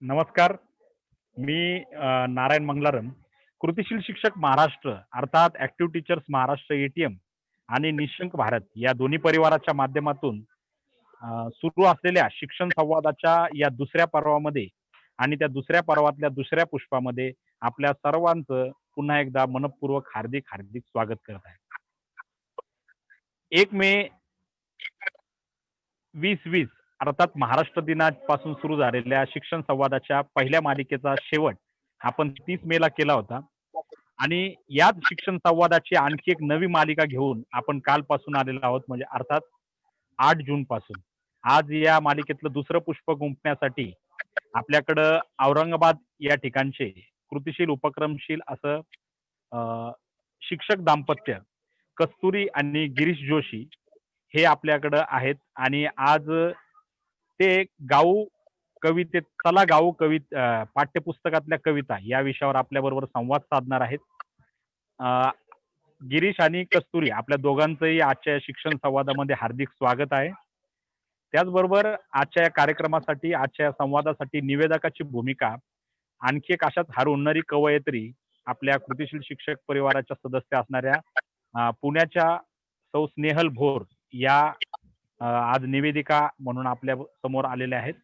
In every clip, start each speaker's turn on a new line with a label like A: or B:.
A: नमस्कार. मी नारायण मंगलारम. कृतिशील शिक्षक महाराष्ट्र अर्थात ॲक्टिव्ह टीचर्स महाराष्ट्र एटीएम आणि निशंक भारत या दोन्ही परिवाराच्या माध्यमातून सुरू असलेल्या शिक्षण संवादाच्या या दुसऱ्या पर्वामध्ये आणि त्या दुसऱ्या पर्वातल्या दुसऱ्या पुष्पामध्ये आपल्या सर्वांचं पुन्हा एकदा मनःपूर्वक हार्दिक हार्दिक स्वागत करत आहे. 1 मे 2020 अर्थात महाराष्ट्र दिनापासून सुरू झालेल्या शिक्षण संवादाच्या पहिल्या मालिकेचा शेवट आपण 30 मेला केला होता आणि याच शिक्षण संवादाची आणखी एक नवी मालिका घेऊन आपण कालपासून आलेलो आहोत, म्हणजे अर्थात 8 जून पासून. आज या मालिकेतलं दुसरं पुष्प गुंफण्यासाठी आपल्याकडं औरंगाबाद या ठिकाणचे कृतिशील उपक्रमशील असं शिक्षक दाम्पत्य कस्तुरी आणि गिरीश जोशी हे आपल्याकडं आहेत आणि आज ते गाऊ कवितेत चला गाऊ पाठ्यपुस्तकातल्या कविता या विषयावर आपल्याबरोबर संवाद साधणार आहेत. गिरीश आणि कस्तुरी आपल्या दोघांचंही आजच्या शिक्षण संवादामध्ये हार्दिक स्वागत आहे. त्याचबरोबर आजच्या या कार्यक्रमासाठी आजच्या या संवादासाठी निवेदकाची भूमिका आणखी एक अशाच हरहुन्नरी कवयित्री आपल्या कृतिशील शिक्षक परिवाराच्या सदस्य असणाऱ्या पुण्याच्या सौ स्नेहल भोर या आज निवेदिका म्हणून आपल्या समोर आलेल्या आहेत.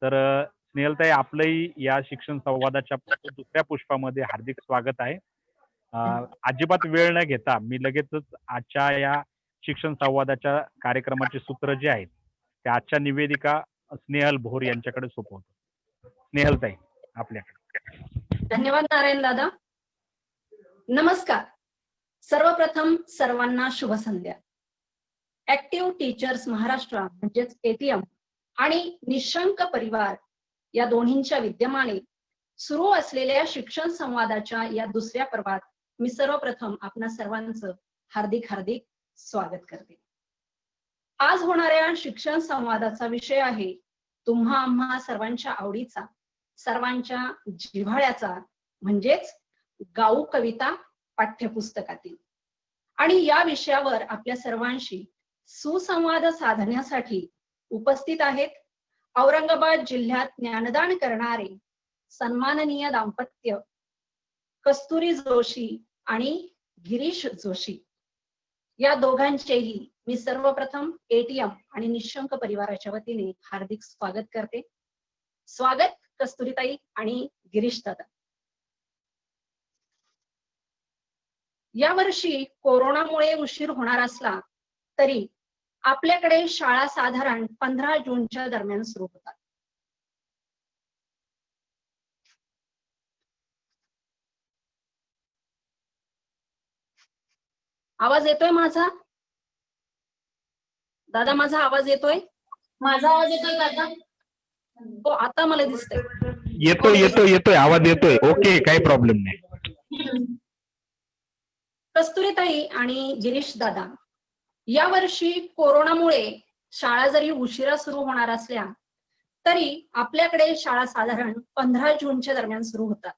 A: तर स्नेहलताई, आपलंही या शिक्षण संवादाच्या दुसऱ्या पुष्पामध्ये हार्दिक स्वागत आहे. अजिबात वेळ न घेता मी लगेचच आजच्या या शिक्षण संवादाच्या कार्यक्रमाचे सूत्र जे आहेत ते आजच्या निवेदिका स्नेहल भोर यांच्याकडे सोपवतो. स्नेहलताई, आपल्याकडे.
B: धन्यवाद नारायण दादा. नमस्कार. सर्वप्रथम सर्वांना शुभ संध्या. ॲक्टिव्ह टीचर्स महाराष्ट्र म्हणजेच एटीएम आणि निशंक परिवार या दोन्हींच्या विद्यमाने सुरू असलेल्या शिक्षण संवादाच्या या दुसऱ्या पर्वात मी सर्वप्रथम आपणा सर्वांचं हार्दिक हार्दिक स्वागत करते. आज होणाऱ्या शिक्षण संवादाचा विषय आहे तुम्हा आम्हा सर्वांच्या आवडीचा, सर्वांच्या जिव्हाळ्याचा, म्हणजेच गाऊ कविता पाठ्यपुस्तकातील. आणि या विषयावर आपल्या सर्वांशी सुसंवाद साधण्यासाठी उपस्थित आहेत औरंगाबाद जिल्ह्यात ज्ञानदान करणारे सन्माननीय दाम्पत्य कस्तुरी जोशी आणि गिरीश जोशी. या दोघांचेही मी सर्वप्रथम एटीएम आणि निशंक परिवाराच्या वतीने हार्दिक स्वागत करते. स्वागत कस्तुरीताई आणि गिरीश दादा. यावर्षी कोरोनामुळे उशीर होणार असला तरी आपल्याकडे शाळा साधारण 15 जूनच्या दरम्यान सुरू होतात. आवाज येतोय माझा? दादा, माझा आवाज येतोय?
C: माझा आवाज येतोय दादा?
B: हो, आता मला दिसतंय.
A: येतोय आवाज येतोय. ओके, काही प्रॉब्लेम नाही.
B: कस्तुरीताई आणि गिरीश दादा, यावर्षी कोरोनामुळे शाळा जरी उशिरा सुरू होणार असल्या तरी आपल्याकडे शाळा साधारण 15 जूनच्या दरम्यान सुरू होतात.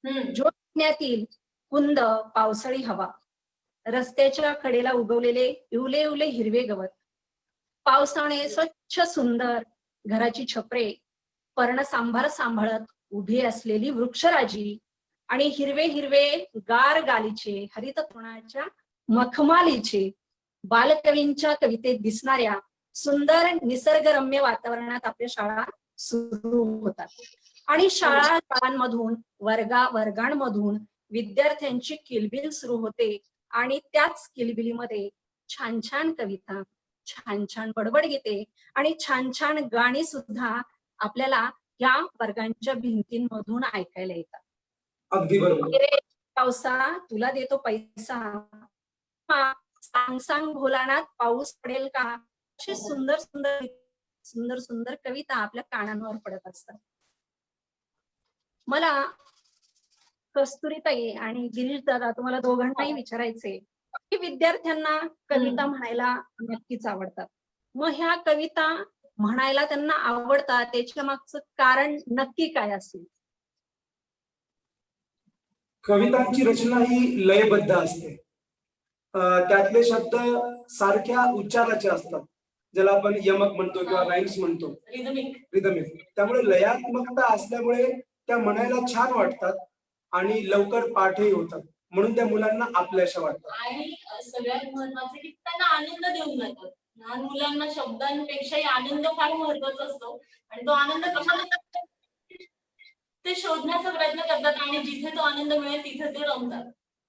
B: जून महिन्यातील कुंद पावसाळी हवा, रस्त्याच्या कडेला उगवलेले इवले इवले हिरवे गवत, पावसाने स्वच्छ सुंदर घराची छपरे, पर्ण सांभार सांभाळत उभी असलेली वृक्षराजी आणि हिरवे हिरवे गार गालीचे, हरित तृणाच्या मखमालीचे, बालकवींच्या कवितेत दिसणाऱ्या सुंदर निसर्गरम्य वातावरणात आपल्या शाळा सुरू होतात. आणि शाळांमधून वर्गांमधून विद्यार्थ्यांची किलबिल सुरू होते आणि त्याच किलबिलीमध्ये छान छान कविता, छान छान बडबड गीते आणि छान छान गाणी सुद्धा आपल्याला या वर्गांच्या भिंतींमधून ऐकायला येतात.
C: अगदी बरोबर.
B: पावसा तुला देतो पैसा, सांग सांग भोलानाथ पाऊस पडेल का, अशी सुंदर सुंदर सुंदर सुंदर कविता आपल्या कानांवर पडत असतात. मला कस्तुरीताई आणि गिरीश दादा, तुम्हाला दोघांनाही विचारायचे की विद्यार्थ्यांना कविता म्हणायला नक्कीच आवडतात. मग ह्या कविता म्हणायला त्यांना आवडतात त्याच्या मागचं कारण नक्की काय असेल?
C: कवितांची रचना ही लयबद्ध असते. त्यातले शब्द सारख्या उच्चाराचे असतात. ज्याला आपण यमक म्हणतो किंवा राईम्स म्हणतो, रिदमिक. त्यामुळे लयात्मकता असल्यामुळे त्या म्हणायला छान वाटतात आणि लवकर पाठही होतात, म्हणून त्या मुलांना आपल्याशा वाटतात.
D: आणि सगळ्यात महत्वाचं की त्यांना आनंद देऊन जातात. लहान मुलांना शब्दांपेक्षाही आनंद फार महत्वाचा असतो आणि तो आनंद कशाला ते शोधण्याचा प्रयत्न करतात आणि जिथे तो आनंद मिळेल तिथे ते रमतात.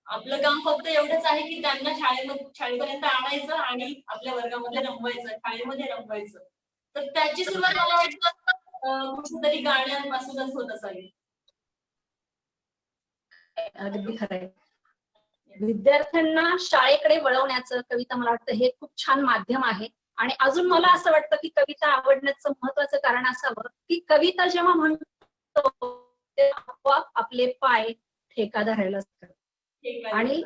D: आपलं काम फक्त एवढंच आहे की त्यांना शाळेपर्यंत आणायचं आणि आपल्या वर्गामध्ये रमवायचं, शाळेमध्ये रमवायचं. तर त्याची सुरुवात मला वाटतं कुठेतरी गाण्यांपासूनच होत असावी.
B: अगदी खरंय. विद्यार्थ्यांना शाळेकडे वळवण्याचं कविता मला वाटतं हे खूप छान माध्यम आहे. आणि अजून मला असं वाटतं की कविता आवडण्याचं महत्वाचं कारण असावं की कविता जेव्हा म्हणतो तेव्हा आपोआप आपले पाय ठेका धरायला असतात आणि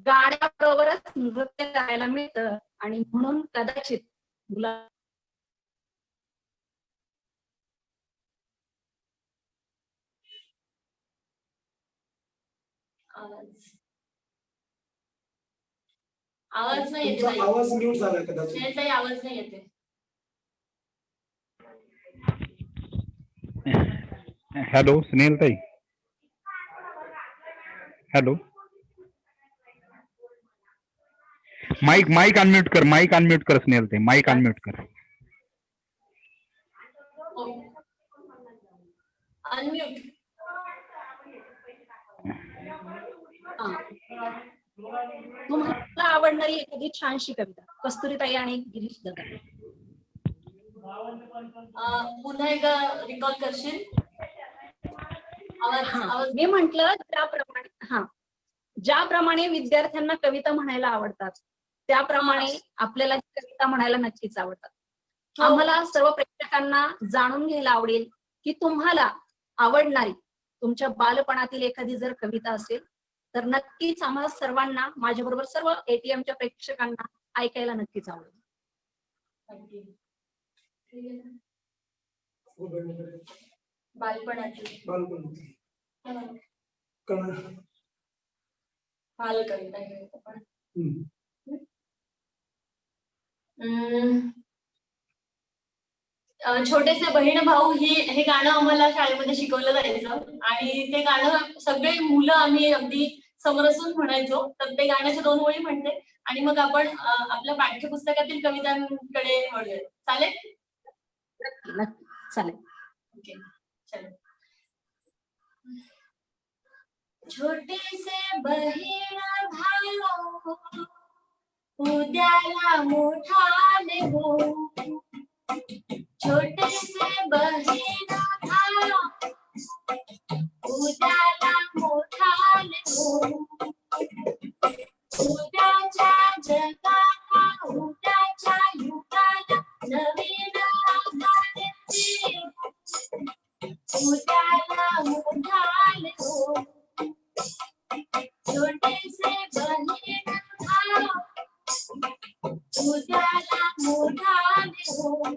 B: गाण्याबरोबरच नृत्य करायला मिळतं आणि म्हणून कदाचित मुला
D: आवाज नाही येते.
C: आवाज म्यूट झाला कदाचित.
D: आवाज नाही येते.
A: हॅलो स्नेहल ताई, हॅलो. माईक अनम्यूट कर, माईक अनम्यूट कर स्नेहल ताई, माईक अनम्यूट कर.
D: अनम्यूट.
B: तुम्हाला आवडणारी एखादी छानशी कविता कस्तुरीताई आणि गिरीश दादा.
D: पुन्हा एकदा रिकॉल करशील?
B: मी म्हंटल ज्याप्रमाणे विद्यार्थ्यांना कविता म्हणायला आवडतात त्याप्रमाणे आपल्याला कविता म्हणायला नक्कीच आवडतात. आम्हाला सर्व प्रेक्षकांना जाणून घ्यायला आवडेल की तुम्हाला आवडणारी तुमच्या बालपणातील एखादी जर कविता असेल तर नक्कीच आम्हाला सर्वांना, माझ्या बरोबर सर्व एटीएमच्या प्रेक्षकांना ऐकायला नक्कीच आवडेल.
D: बालपणाची छोटेसे बहीण भाऊ हे गाणं आम्हाला शाळेमध्ये शिकवलं जायचं आणि ते गाणं सगळे मुलं आम्ही अगदी समरसून म्हणायचो. तर ते गाण्याच्या 2 ओळी म्हणते आणि मग आपण आपल्या पाठ्यपुस्तकातील कवितांकडे वळूया. चालेल?
B: चालेल.
D: ओके चलो. छोटे से बहीण भाऊ उद्याला मोठाले हो, छोटे से बहीण भाऊ उद्याला मोठाले हो, उद्याच्या जगाला उद्याच्या युगाला नवीन आधार दे, उद्याला मोठाले हो, छोटे से बहीण भाऊ उद्याला मोठाले हो.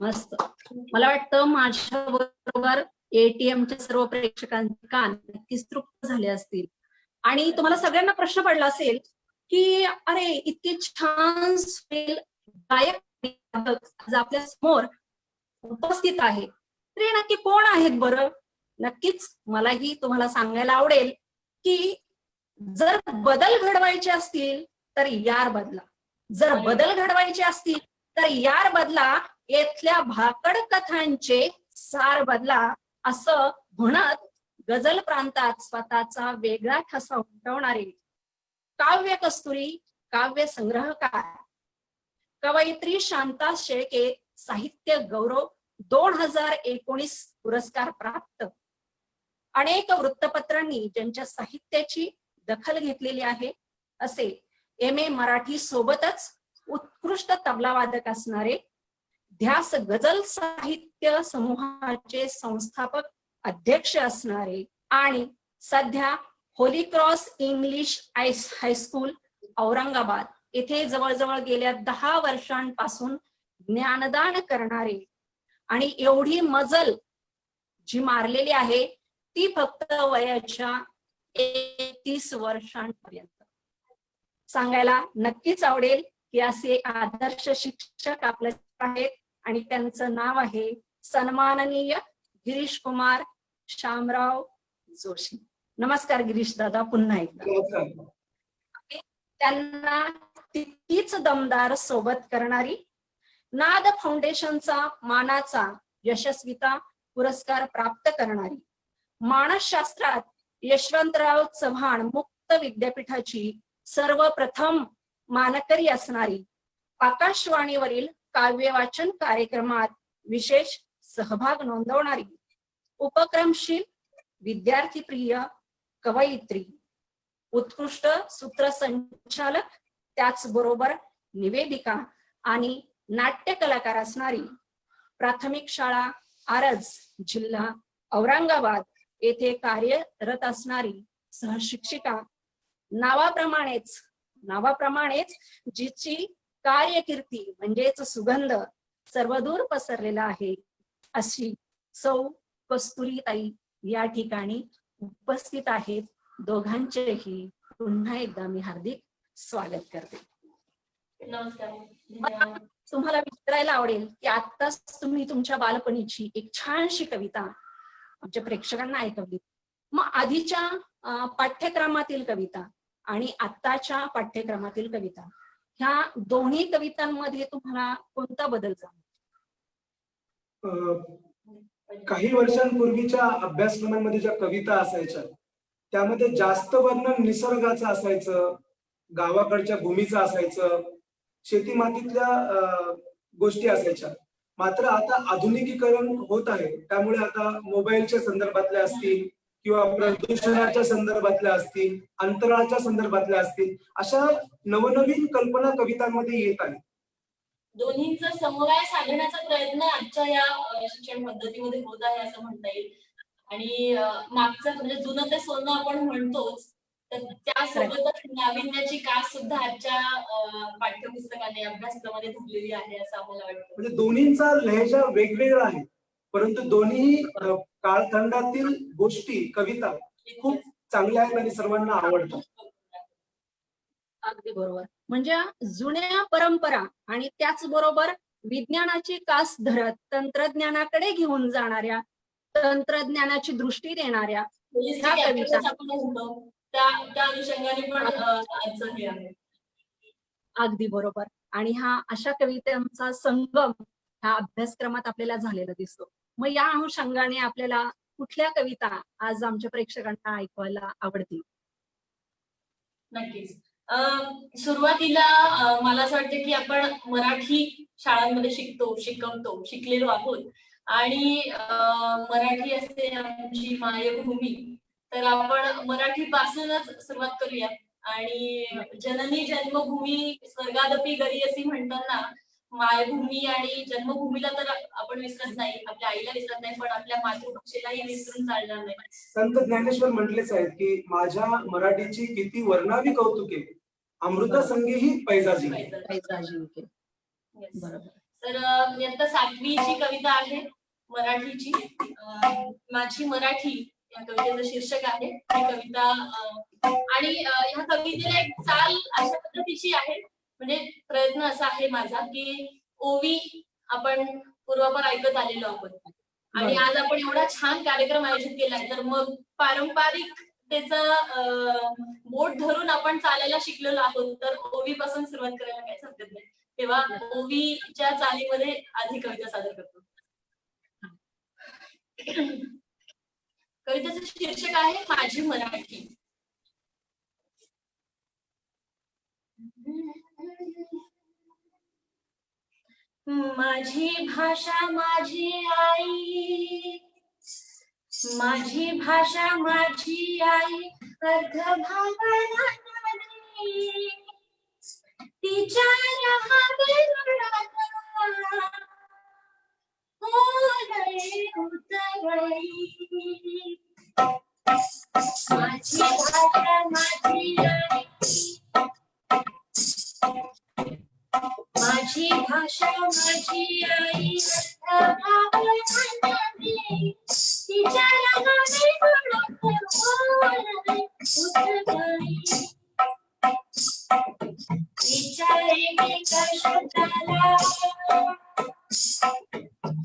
B: मस्त. मला वाटतं माझ्या बरोबर एटीएमच्या सर्व प्रेक्षकांचे कान नक्कीच तृप्त झाले असतील आणि तुम्हाला सगळ्यांना प्रश्न पडला असेल की अरे इतके छान गायक आज आपल्या समोर उपस्थित आहे, ते नक्की कोण आहेत बरं? नक्कीच मलाही तुम्हाला सांगायला आवडेल की जर बदल घडवायचे असतील तर यार बदला, जर बदल घडवायचे असतील तर यार बदला, येथल्या भाकड कथांचे सार बदला, असं म्हणत गझल प्रांतात स्वतःचा वेगळा ठसा उमटवणारे काव्य कस्तुरी काव्य संग्रहकार, कवयित्री शांता शेळके साहित्य गौरव 2019 पुरस्कार प्राप्त, अनेक वृत्तपत्रांनी ज्यांच्या साहित्याची दखल घेतलेली आहे असे MA मराठी सोबतच उत्कृष्ट तबलावादक असणारे, ध्यास गझल साहित्य समूहाचे संस्थापक अध्यक्ष असणारे आणि सध्या Holy cross English high school Aurangabad येथे जवळजवळ गेल्या 10 वर्षांपासून ज्ञानदान करणारे आणि एवढी मजल जी मारलेली आहे ती फक्त वयाच्या 31 वर्षांपर्यंत. सांगायला नक्कीच आवडेल की असे आदर्श शिक्षक आपल्या आहेत आणि त्यांचं नाव आहे सन्माननीय गिरीश कुमार शामराव जोशी. नमस्कार गिरीश दादा, पुन्हा एकदा. त्यांना तितकीच दमदार सोबत करणारी, नाद फाउंडेशनचा मानाचा यशस्वीता पुरस्कार प्राप्त करणारी, मानसशास्त्रात यशवंतराव चव्हाण मुक्त विद्यापीठाची सर्वप्रथम मानकरी असणारी, आकाशवाणीवरील काव्य वाचन कार्यक्रमात विशेष सहभाग नोंदवणारी, उपक्रमशील, विद्यार्थीप्रिय कवयित्री, उत्कृष्ट सूत्रसंचालक, त्याचबरोबर निवेदिका आणि नाट्य कलाकार असणारी, प्राथमिक शाळा आरज, जिल्हा औरंगाबाद येथे कार्यरत असणारी सहशिक्षिका, नावाप्रमाणेच जिची कार्यकीर्ती म्हणजेच सुगंध सर्वदूर पसरलेला आहे अशी सौ कस्तुरीताई या ठिकाणी उपस्थित आहेत. दोघांचेही पुन्हा एकदा मी हार्दिक स्वागत करते.
D: नमस्कार.
B: तुम्हाला विचारायला आवडेल की आत्ताच तुम्ही तुमच्या बालपणीची एक छानशी कविता आमच्या प्रेक्षकांना ऐकवली. मग आधीच्या पाठ्यक्रमातील कविता आणि आत्ताच्या पाठ्यक्रमातील कविता ह्या दोन्ही कवितांमध्ये तुम्हाला कोणता बदल जाणवतो?
C: काही वर्षांपूर्वीच्या अभ्यासक्रमांमध्ये ज्या कविता असायच्या त्यामध्ये जास्त वर्णन निसर्गाचं असायचं, गावाकडच्या भूमीचं असायचं, शेतीमातीतल्या गोष्टी असायच्या. मात्र आता आधुनिकीकरण होत आहे, त्यामुळे आता मोबाईलच्या संदर्भातल्या असतील किंवा प्रदूषणाच्या संदर्भातल्या असतील, अंतराळाच्या संदर्भातल्या असतील, अशा नवनवीन कल्पना कवितांमध्ये येत आहेत.
D: दोन्हींचा समन्वय साधण्याचा प्रयत्न आजच्या या शिक्षण पद्धतीमध्ये होत आहे असं म्हणता येईल. आणि मागचं म्हणजे जुनं ते सोनं आपण म्हणतोच, तर त्यासोबतच नाविन्याची कास सुद्धा आजच्या पाठ्यपुस्तकाने अभ्यासक्रमाने धरलेली आहे असं आम्हाला वाटतं.
C: म्हणजे दोन्हींचा लहेजा वेगवेगळा आहे, परंतु दोन्ही कालखंडातील गोष्टी, कविता खूप चांगल्या आहेत आणि सर्वांना आवडतात.
B: अगदी बरोबर. म्हणजे जुन्या परंपरा आणि त्याचबरोबर विज्ञानाची कास धरत तंत्रज्ञानाकडे घेऊन जाणाऱ्या, तंत्रज्ञानाची दृष्टी देणाऱ्या ह्या कविता
D: त्या अनुषंगाने पण आजचं हे आहे.
B: अगदी बरोबर. आणि हा अशा कवितांचा संगम ह्या अभ्यासक्रमात आपल्याला झालेला दिसतो. मग या अनुषंगाने आपल्याला कुठल्या कविता आज आमच्या प्रेक्षकांना ऐकवायला आवडतील?
D: नक्कीच. सुरुवातीला मला असं वाटतं की आपण मराठी शाळांमध्ये शिकवतो, शिकलेलो आहोत आणि मराठी असते आमची मायभूमी, तर आपण मराठीपासूनच सुरुवात करूया. आणि जननी जन्मभूमी स्वर्गादपी गरी अशी म्हणताना मायभूमी आणि जन्मभूमीला तर आपण विसरत नाही, आपल्या आईला विसरत नाही, पण आपल्या मातृभाषेलाही विसरून चालणार नाही.
C: संत ज्ञानेश्वर म्हटलेच आहेत की माझ्या मराठीची किती वर्णावी कौतुके, अमृतसंगीही पैजाजी.
B: बरोबर.
D: तर इयत्ता 7वीची कविता आहे मराठीची, माझी मराठी या कवितेचं शीर्षक आहे ही कविता. आणि ह्या कवितेला एक चाल अशा पद्धतीची आहे, म्हणजे प्रयत्न असा आहे माझा की ओवी आपण पूर्वापार ऐकत आलेलो आहोत आणि आज आपण एवढा छान कार्यक्रम आयोजित केलाय, तर मग पारंपरिक त्याचं बोट धरून आपण चालायला शिकलेलो आहोत, तर ओवी पासून सुरुवात करायला काहीच हरकत नाही. तेव्हा ओवीच्या चालीमध्ये आधी कविता सादर करतो. कवितेचं शीर्षक आहे माझी मराठी. माझी भाषा माझी आई, माझी भाषा माझी आई, अर्ध भावना नदी, तिच्या रहावे ओलळे उतरली. माझी भाषा माझी आई, माझी भाषा माझी आई, अर्ध भावना नदी, तिच्या रहावे ओलळे उतरली. तिच्या एकेका शब्दाला,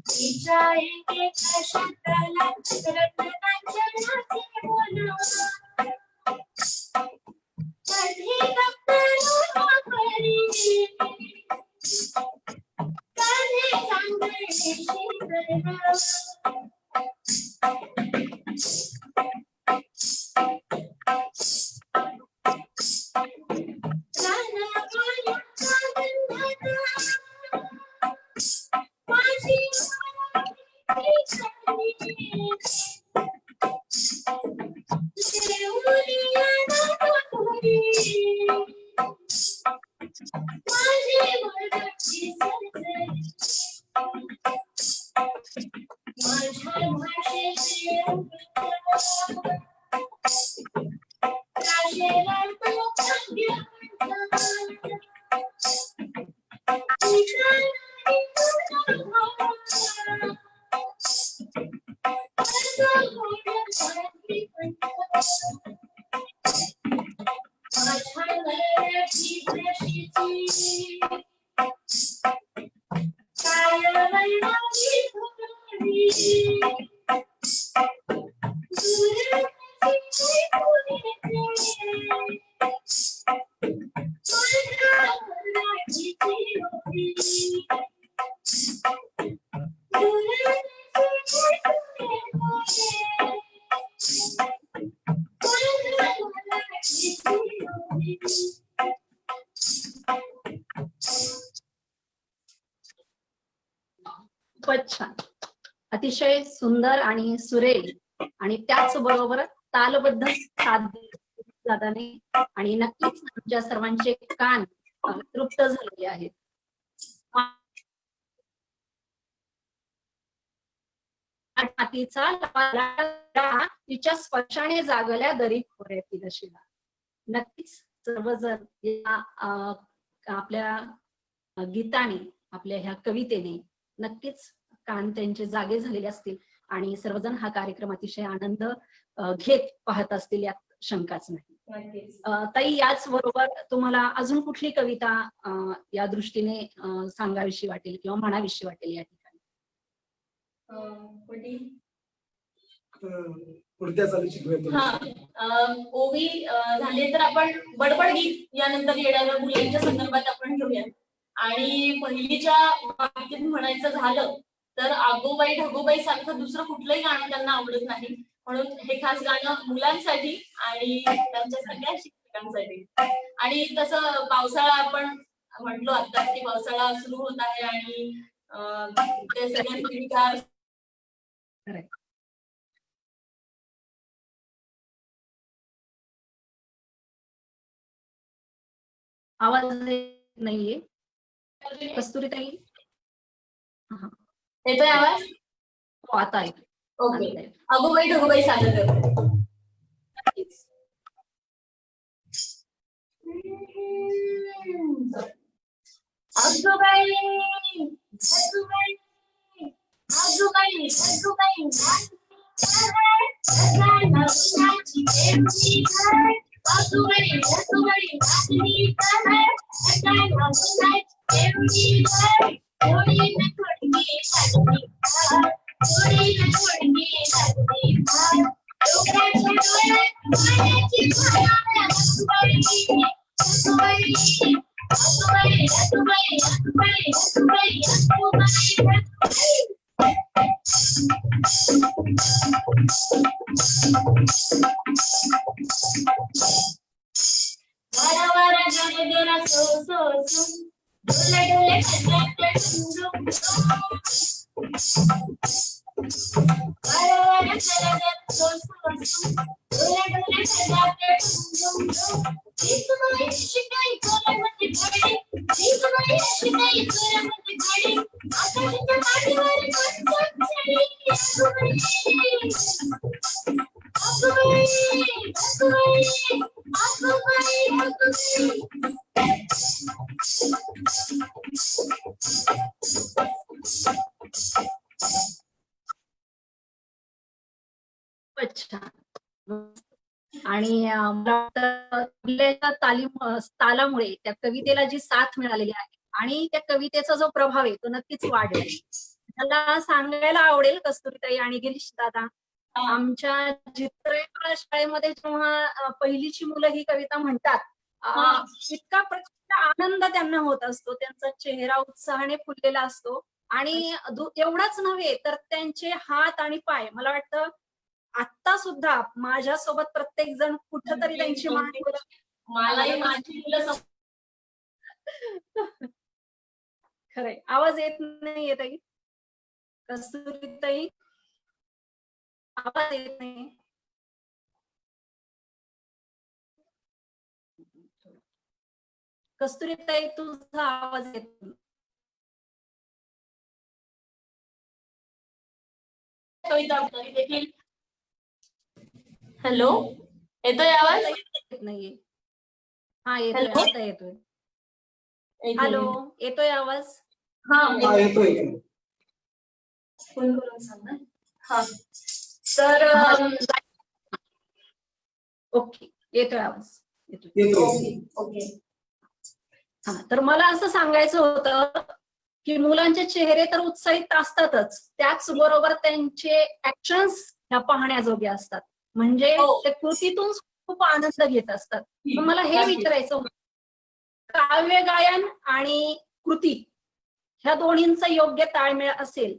D: तिच्या एकेका शब्दाला रत्नांच्या नाचे बोला. कधी दप्तरा परी, कधी सांगणे शिकला.
B: खूपच छान, अतिशय सुंदर आणि सुरेल आणि त्याचबरोबर तालबद्ध दादाने, आणि नक्कीच आमच्या सर्वांचे कान तृप्त झालेले आहेत. मातीचा तिच्या स्पर्शाने जागल्या दरी खोऱ्यातील शिला. नक्कीच सर्वजण या आपल्या गीताने, आपल्या ह्या कवितेने नक्कीच कान त्यांचे जागे झालेले असतील आणि सर्वजण हा कार्यक्रम अतिशय आनंद घेत पाहत असतील, यात शंकाच नाही. ताई, याच बरोबर तुम्हाला अजून कुठली कविता या दृष्टीने सांगावीशी वाटेल किंवा म्हणावीशी वाटेल या ठिकाणी?
D: ओवी झाले तर आपण बडबड गीत यानंतर येणाऱ्या मुलांच्या संदर्भात आपण घेऊया. आणि पहिलीच्या बाबतीत म्हणायचं झालं तर आगोबाई ढगोबाई सारखं दुसरं कुठलंही गाणं त्यांना आवडत नाही, म्हणून हे खास गाणं मुलांसाठी आणि त्यांच्या सगळ्या शिक्षकांसाठी. आणि तसं पावसाळा आपण म्हटलो आताच की पावसाळा सुरू होत आहे आणि ते सगळे हिरवीगार
B: आवाज नाहीये कस्तुरीताई?
D: येतोय आवाज?
B: हो, आता येतोय.
D: ओके. आगोबाई ढगोबाई सांगत आगोबाई ढगोबाई, आगोबाई ढगोबाई, आगोबाई ढगोबाई नाचनी है, थोड़ी न थोड़ी लगती है, थोड़ी न थोड़ी लगती है, टोकरा छोड़े माने की खाना में हसुबई हसुबई हसुबई हसुबई हसुबई हसुबई हसुबई। वारा वारा गाणे देना सो सो सो, डोले डोले सजाते झुमझुम वारे चला जात सोसू डोले डोले सजाते झुमझुम इसमें शिकाई कोलमती घडी इसमें शिकाई कोलमती घडी आकाशाच्या पाठीवर पंचम
B: अच्छा. आणि मला वाटतं आपल्या तालामुळे त्या कवितेला जी साथ मिळालेली आहे आणि त्या कवितेचा जो प्रभाव आहे तो नक्कीच वाढेल. मला सांगायला आवडेल कस्तुरीताई आणि गिरीश दादा, आमच्या चित्रकला शाळेमध्ये जेव्हा पहिलीची मुलं ही कविता म्हणतात, इतका प्रचंड आनंद त्यांना होत असतो, त्यांचा चेहरा उत्साहाने फुललेला असतो आणि एवढाच नव्हे तर त्यांचे हात आणि पाय, मला वाटतं आता सुद्धा माझ्यासोबत प्रत्येक जण कुठंतरी त्यांची मान
D: मलाही माझी मुलं
B: खरंय. आवाज येत नाहीये ताई, कस्तुरीताई आवाज येत नाही. कस्तुरीताई तुझा आवाज येत नाही.
D: कविता देखील. हॅलो, येतोय आवाज?
B: येत नाहीये. हा येतोय,
D: हॅलो?
B: आता येतोय. हॅलो, येतोय आवाज?
D: हा
C: येतोय.
D: फोन करून सांग ना. हा तर
B: ओके, येतोय आवाज.
D: Okay okay.
B: हा, तर मला असं सांगायचं होतं की मुलांचे चेहरे तर उत्साहित असतातच, त्याचबरोबर त्यांचे ऍक्शन्स ह्या पाहण्याजोगे असतात. म्हणजे
D: हो.
B: ते कृतीतून खूप आनंद घेत असतात. पण मला हे विचारायचं होतं, काव्य गायन आणि कृती ह्या दोन्हींचा योग्य ताळमेळ असेल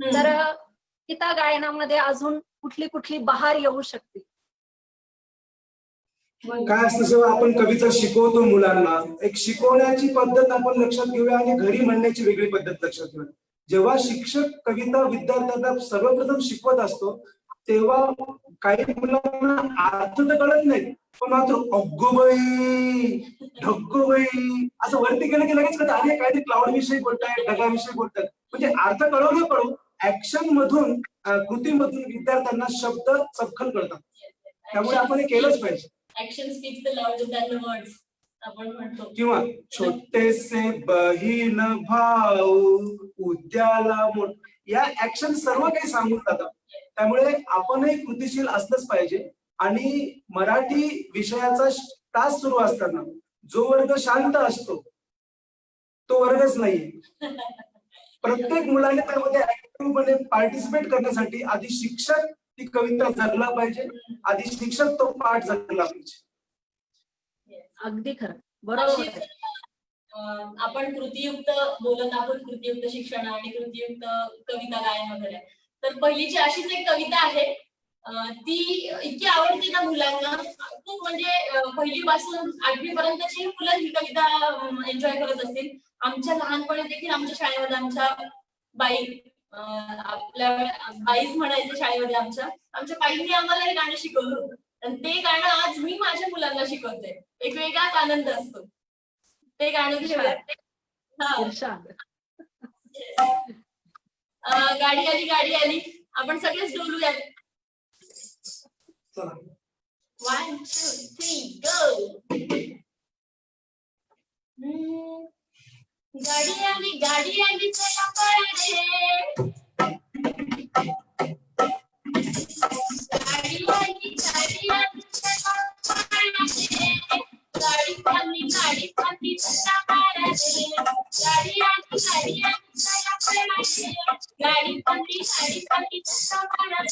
B: तर गीता गायनामध्ये अजून कुठली कुठली बहार येऊ शकते?
C: काय असतं, जेव्हा आपण कविता शिकवतो मुलांना, एक शिकवण्याची पद्धत आपण लक्षात घेऊया आणि घरी म्हणण्याची वेगळी पद्धत लक्षात घेऊया. जेव्हा शिक्षक कविता विद्यार्थ्यांना सर्वप्रथम शिकवत असतो तेव्हा काही मुलांना अर्थ तर कळत नाही, पण मात्र अग्गोबाई ढग्गोबाई असं वरती गेलं की लगेच कळतं, अरे काय ते क्लाउड विषयी बोलताय, ढगाविषयी बोलतात. म्हणजे अर्थ कळव न कळू ऍक्शन मधून कृतीमधून विद्यार्थ्यांना शब्द चपखल कळतात. त्यामुळे आपण हे केलंच पाहिजे.
D: Action speaks the louder than the words आपण म्हणतो.
C: किंवा छोटेसे बहीण भाऊ उद्याला मोठ, या ऍक्शन सर्व काही सांगून जातात. त्यामुळे आपणही कृतीशील असलंच पाहिजे. आणि मराठी विषयाचा तास सुरू असताना जो वर्ग शांत असतो तो वर्गच नाही. प्रत्येक मुलाने त्यामध्ये ऍक्टिव्हपणे पार्टिसिपेट करण्यासाठी आधी शिक्षक ती कविता जगला पाहिजे, आधी शिक्षक तो पाठ जगला पाहिजे.
B: अगदी खरं, बरोबर.
D: आपण कृतीयुक्त बोलत आहोत, कृतीयुक्त शिक्षण आणि कृतीयुक्त कविता गायन वगैरे. तर पहिलीची अशीच एक कविता आहे, ती इतकी आवडते ना मुलांना, खूप म्हणजे पहिलीपासून 8वी पर्यंतची मुलं ही कविता एन्जॉय करत असतील. आमच्या लहानपणी देखील आमच्या शाळेमध्ये आमच्या बाई, आपल्या बाईच म्हणायचे शाळेमध्ये, आमच्या बाईंनी आम्हाला हे गाणं शिकवलं होतं. आणि ते गाणं आज मी माझ्या मुलांना शिकवते. एक वेगळाच आनंद असतो. ते गाणं घेऊया. गाडी आली गाडी आली, आपण सगळेच डोलूया. 1 2 3 गो. गाडी आली चला पळाले, गाडी आली चला पळाले, गाडी थांबली चला पळाले, गाडी आली चला पळाले, गाडी थांबली चला पळाले.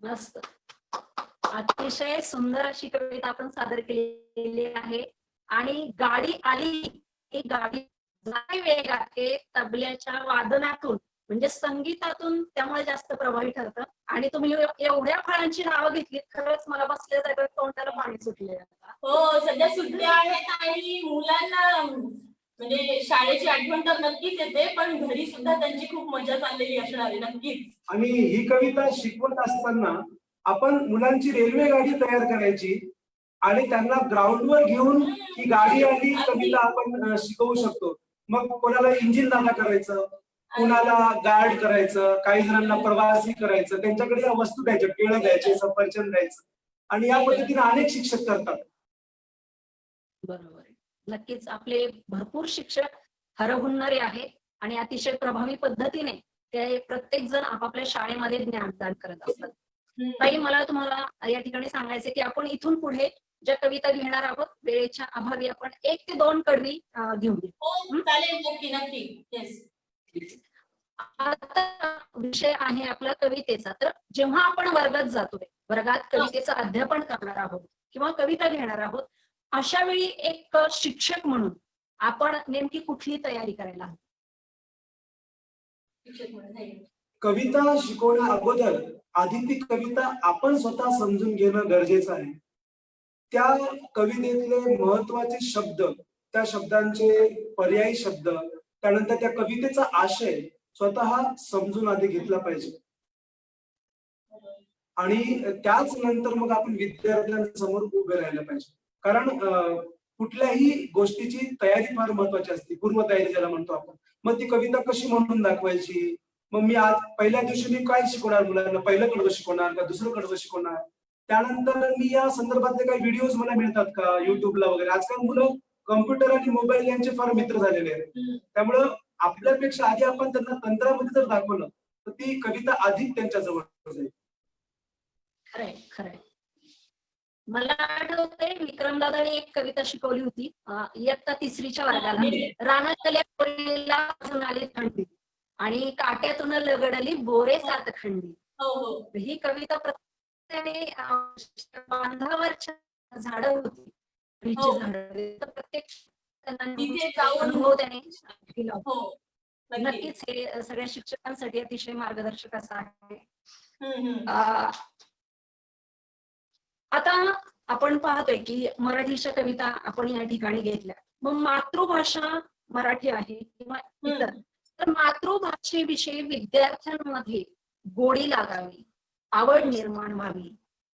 B: मस्त, अतिशय सुंदर अशी कविता आपण सादर केलेली आहे. आणि गाडी आली की गाडी जाई वेगात हे तबल्याच्या वादनातून म्हणजे संगीतातून त्यामुळे जास्त प्रभावी ठरतं. आणि तुम्ही एवढ्या फळांची नावं घेतली, खरंच मला बसल्या जागेवर तोंडाला पाणी सुटले.
D: हो, सध्या सुट्ट्या आहेत आणि मुलांना म्हणजे शाळेची आठवण तर नक्कीच येते, पण घरी सुद्धा त्यांची खूप मजा चाललेली असणार आहे नक्कीच.
C: आणि ही कविता शिकवत असताना आपण मुलांची रेल्वे गाडी तयार करायची आणि त्यांना ग्राउंडवर घेऊन ही गाडी आली कविता आपण शिकवू शकतो. मग कोणाला इंजिन दादा करायचं, कोणाला गार्ड करायचं, काही जणांना प्रवासी करायचं, त्यांच्याकडे या वस्तू द्यायच्या, केळं द्यायचे, सफरचंद द्यायचं, आणि या पद्धतीने अनेक शिक्षक करतात.
B: बरोबर आहे. नक्कीच आपले भरपूर शिक्षक हरहुन्नरे आहेत आणि अतिशय प्रभावी पद्धतीने ते प्रत्येक जण आपापल्या शाळेमध्ये ज्ञानदान करत असतात. ताई, मला तुम्हाला या ठिकाणी सांगायचं की आपण इथून पुढे ज्या कविता घेणार आहोत वेळेच्या अभावी आपण 1 ते 2 कडवी घेऊ.
D: हो चालेल, नक्की नक्की. येस.
B: आता विषय आहे आपला कवितेचा. तर जेव्हा आपण वर्गात जातोय, वर्गात कवितेचं अध्यापन करणार आहोत किंवा कविता घेणार आहोत, अशा वेळी एक शिक्षक म्हणून आपण नेमकी कुठली तयारी करायला हवी?
C: कविता शिकवण्या अगोदर आधी ती कविता आपण स्वतः समजून घेणं गरजेचं आहे. त्या कवितेतले महत्वाचे शब्द, त्या शब्दांचे पर्यायी शब्द, त्यानंतर त्या कवितेचा आशय स्वतः समजून आधी घेतला पाहिजे. आणि त्याच नंतर मग आपण विद्यार्थ्यांसमोर उभे राहायला पाहिजे. कारण कुठल्याही गोष्टीची तयारी फार महत्वाची असते, पूर्वतयारी ज्याला म्हणतो आपण. मग ती कविता कशी म्हणून दाखवायची, मग मी आज पहिल्या दिवशी मी काय शिकवणार मुलांना, पहिलं कडवं शिकवणार का दुसरं कडवं शिकवणार, त्यानंतर मी या संदर्भातले काही व्हिडिओज मला मिळतात का युट्यूबला वगैरे. आजकाल मुलं कम्प्युटर आणि मोबाईल यांचे फार मित्र झालेले आहेत, त्यामुळं आपल्यापेक्षा आधी आपण त्यांना तंत्रामध्ये जर दाखवलं तर ती कविता अधिक त्यांच्या जवळ जाईल.
B: खरंय खरंय. मला आठवतंय विक्रमदादांनी एक कविता शिकवली होती इयत्ता 3च्या वर्गाला. रानातल्या कोळीला अजून आली थंडी आणि काट्यातून लगडली बोरे 7 खंडी.
D: हो हो.
B: ही कविता प्रत्येकाने बांधावरच्या झाडं होती,
D: हो.
B: झाडं प्रत्येक
D: तिथे जाऊन
B: अनुभव त्याने केला.
D: हो नक्की.
B: नक्कीच हे सगळ्या शिक्षकांसाठी अतिशय मार्गदर्शक असं आहे. आता आपण पाहतोय की मराठीच्या कविता आपण या ठिकाणी घेतल्या. मग मातृभाषा मराठी आहे किंवा इतर, तर मातृभाषेविषयी विद्यार्थ्यांमध्ये गोडी लागावी, आवड निर्माण व्हावी,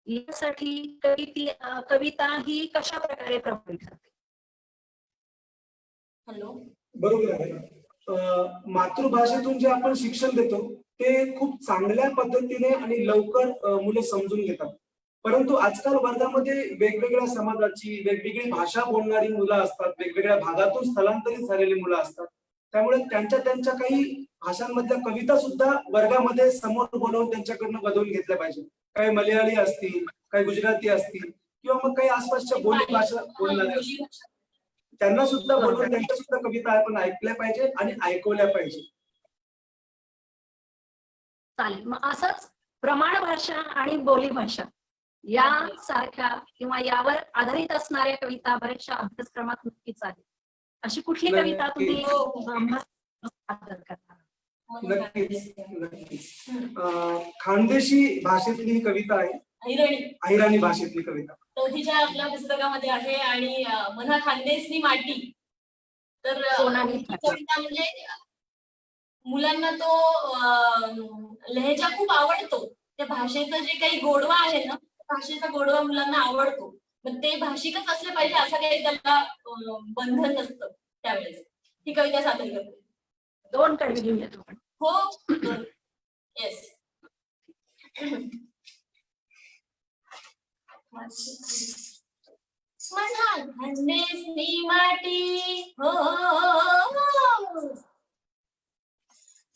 B: यासाठी कविता ही कशा प्रकारे प्रभावी ठरते?
D: हॅलो.
C: बरोबर आहे. मातृभाषेतून जे आपण शिक्षण देतो ते खूप चांगल्या पद्धतीने आणि लवकर मुलं समजून घेतात. परंतु आजकाल वर्गामध्ये वेगवेगळ्या समाजाची वेगवेगळी भाषा बोलणारी मुलं असतात, वेगवेगळ्या भागातून स्थलांतरित झालेली मुलं असतात. त्यामुळे त्यांच्या काही भाषांमधल्या कविता सुद्धा वर्गामध्ये समोर बोलवून त्यांच्याकडनं बदलून घेतल्या पाहिजे. काही मल्याळी असतील, काही गुजराती असतील किंवा मग काही आसपासच्या बोली भाषा बोलणारे असतील, त्यांना सुद्धा बोलवून त्यांच्या सुद्धा कविता आपण ऐकल्या पाहिजे आणि ऐकवल्या पाहिजे.
B: चालेल. मग असंच प्रमाण भाषा आणि बोली भाषा या सारख्या किंवा यावर आधारित असणाऱ्या कविता बऱ्याचशा अभ्यासक्रमात नक्कीच आहेत. अशी कुठली कविता तुम्ही सादर करता?
C: नक्कीच नक्कीच. खानदेशी भाषेतली ही कविता आहे, अहिराणी भाषेतली कविता.
D: चौथीच्या आपल्या पुस्तकामध्ये आहे आणि मना खानदेशनी माटी. तर कविता म्हणजे मुलांना तो लहेजा खूप आवडतो. त्या भाषेचं जे काही गोडवा आहे ना, भाषेचा गोडवा मुलांना आवडतो. मग ते भाषिकच असले पाहिजे असं काही त्याला बंधन नसतं. त्यावेळेस ही कविता सादर करते.
B: 2 कडवी घेऊया आपण.
D: हो येस. मना खानदेशनी माटी हो,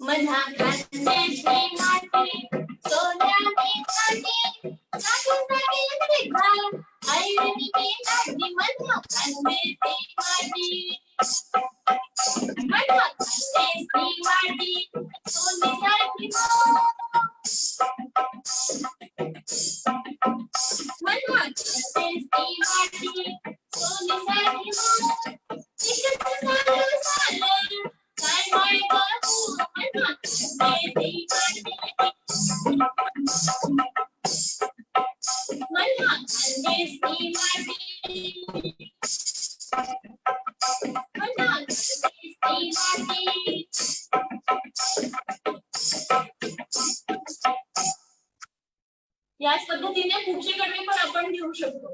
D: मना खानदेशनी माटी सोन्यानी माटी नागीसाठी घाल ऐरणी नागी मना खानदेशनी माटी, मना खानदेशनी माटी सोन्यासाठी मना खानदेशनी माटी सोन्यासाठी काय माय करू मना खानदेशनी माटी, मना खानदेशनी माटी, मना खानदेशनी माटी. याच पद्धतीने पुढचे कडवे पण आपण घेऊ शकतो.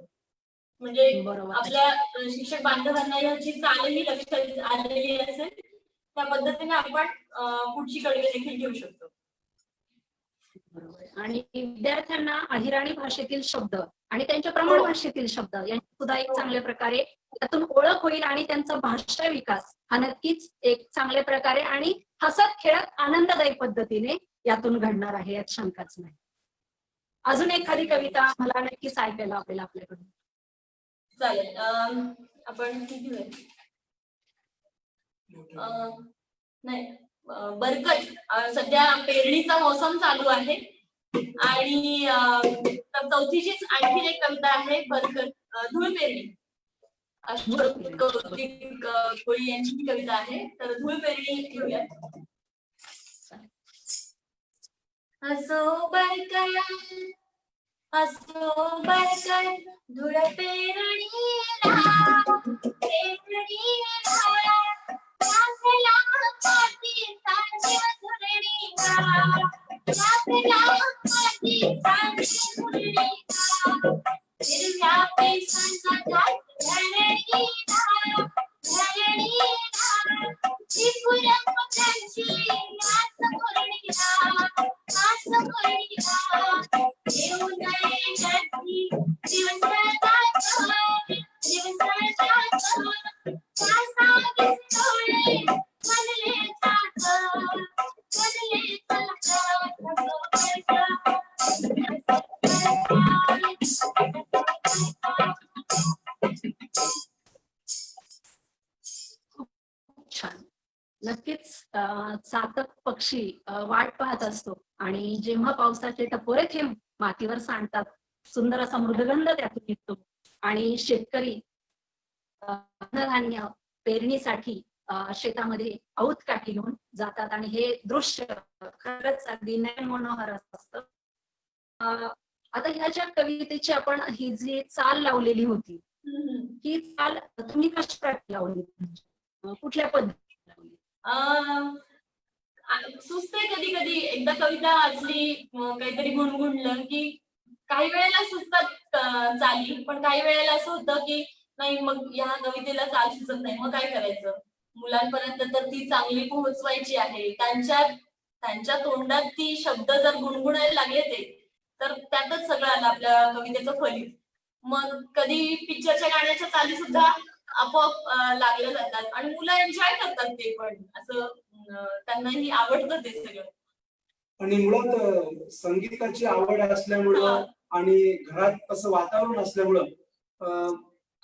D: म्हणजे आपल्या शिक्षक बांधवांना याची चालही लक्षात आलेली असेल त्या पद्धतीने आपण पुढची कडवे देखील घेऊ शकतो.
B: आणि विद्यार्थ्यांना अहिराणी भाषेतील शब्द आणि त्यांच्या प्रमाण भाषेतील शब्द यांची सुद्धा एक चांगल्या प्रकारे त्यातून ओळख होईल आणि त्यांचा भाषा विकास हा नक्कीच एक चांगल्या प्रकारे आणि हसत खेळत आनंददायी पद्धतीने यातून घडणार आहे, यात शंकाच नाही. अजून एखादी कविता मला नक्कीच ऐकायला आवडेल आपल्याकडून.
D: चालेल. आपण किती वेळ नाही बरकत. सध्या पेरणीचा मोसम चालू आहे आणि चौथीचीच आणखी एक कविता आहे बरकत, धूळ पेरणी. कौतिक कोळी यांची कविता आहे. तर धूळ पेरणी घेऊया. असो बरकत धूळ पेरणीला लागला मातीचा जीव धुळणीला, लागला मातीचा जीव धुळणीला, हिरव्या पैसांचा घाट धरणीला, चिपुऱ्या मुलांची नाच कोरणीला, नाच कोरणीला, येऊ नये जगी दिवसाचा दिवसाचा, कासा दिसतोळे मनले
B: पक्षी वाट पाहत असतो आणि जेव्हा पावसाचे टपोरे थेंब मातीवर सांडतात, सुंदर असा मृदगंध त्यातून निघतो आणि शेतकरी अन्नधान्य पेरणीसाठी शेतामध्ये औत काठी घेऊन जातात आणि हे दृश्य खरंच अगदी नयनमनोहर असतं. आता ह्या ज्या कवितेची आपण ही जी चाल लावलेली होती, ही चाल तुम्ही कशा प्रकारे लावली, कुठल्या पद्धतीने लावली?
D: सुचते कधी कधी, एकदा कविता वाचली काहीतरी गुणगुणलं की काही वेळेला सुचतात चाली, पण काही वेळेला असं होतं की नाही, मग या कवितेला चाल सुचत नाही, मग काय करायचं. मुलांपर्यंत तर ती चांगली पोहोचवायची आहे, त्यांच्या तोंडात ती शब्द जर गुणगुणायला लागले ते, तर त्यातच सगळं आलं आपल्या कवितेचं फलित. मग कधी पिक्चरच्या गाण्याच्या चाली सुद्धा आपोआप लागल्या जातात आणि मुलं एन्जॉय करतात ते पण असं, त्यांनाही आवडतं ते सगळं.
C: आणि मुळात संगीताची आवड असल्यामुळं आणि घरात असं वातावरण असल्यामुळं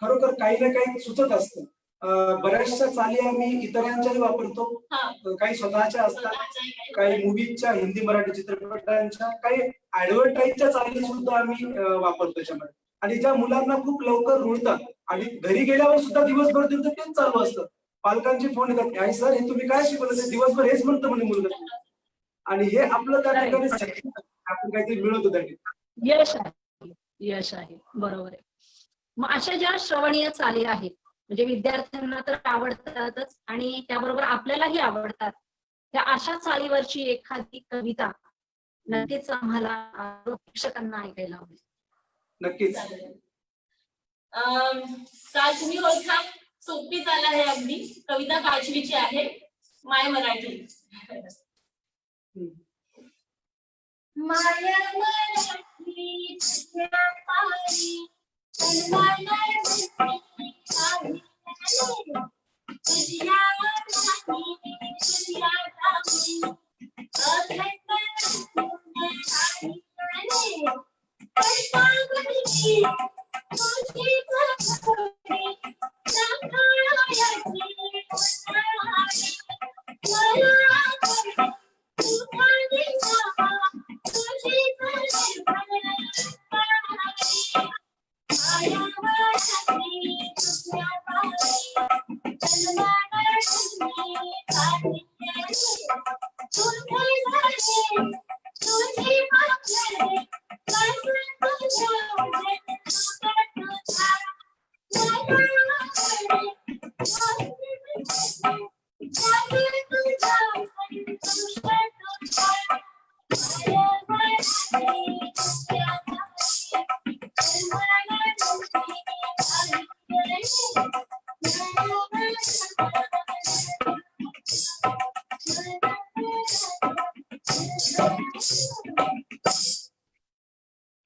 C: खरोखर काही ना काही सुचत असतं. बऱ्याचशा चाली आम्ही इतरांच्याही वापरतो, काही स्वतःच्या असतात, काही मूवीजच्या, हिंदी मराठी चित्रपटांच्या, काही ऍडव्हर्टाईजच्या चाली सुद्धा आम्ही वापरतो त्याच्यामध्ये. आणि ज्या मुलांना खूप लवकर रुळतात आणि घरी गेल्यावर सुद्धा दिवसभर त्यांचं तेच चालू असतं. पालकांचे फोन येतात, आई सर हे तुम्ही काय शिकवलं, दिवसभर हेच म्हणतं म्हणे मुलगा. आणि हे आपलं त्या ठिकाणी आपण काहीतरी मिळवतो त्या ठिकाणी.
B: यश आहे, बरोबर आहे. मग अशा ज्या श्रवणीय चाली आहेत, म्हणजे विद्यार्थ्यांना तर आवडतातच आणि त्याबरोबर आपल्यालाही आवडतात, त्या अशा चालीवरची एखादी कविता नक्कीच आम्हाला प्रेक्षकांना ऐकायला आवडेल.
C: नक्कीच.
D: चाल तुम्ही ओळखा, सोपी चाल आहे अगदी, कविता काजवीची आहे, माय मराठी. माय मराठी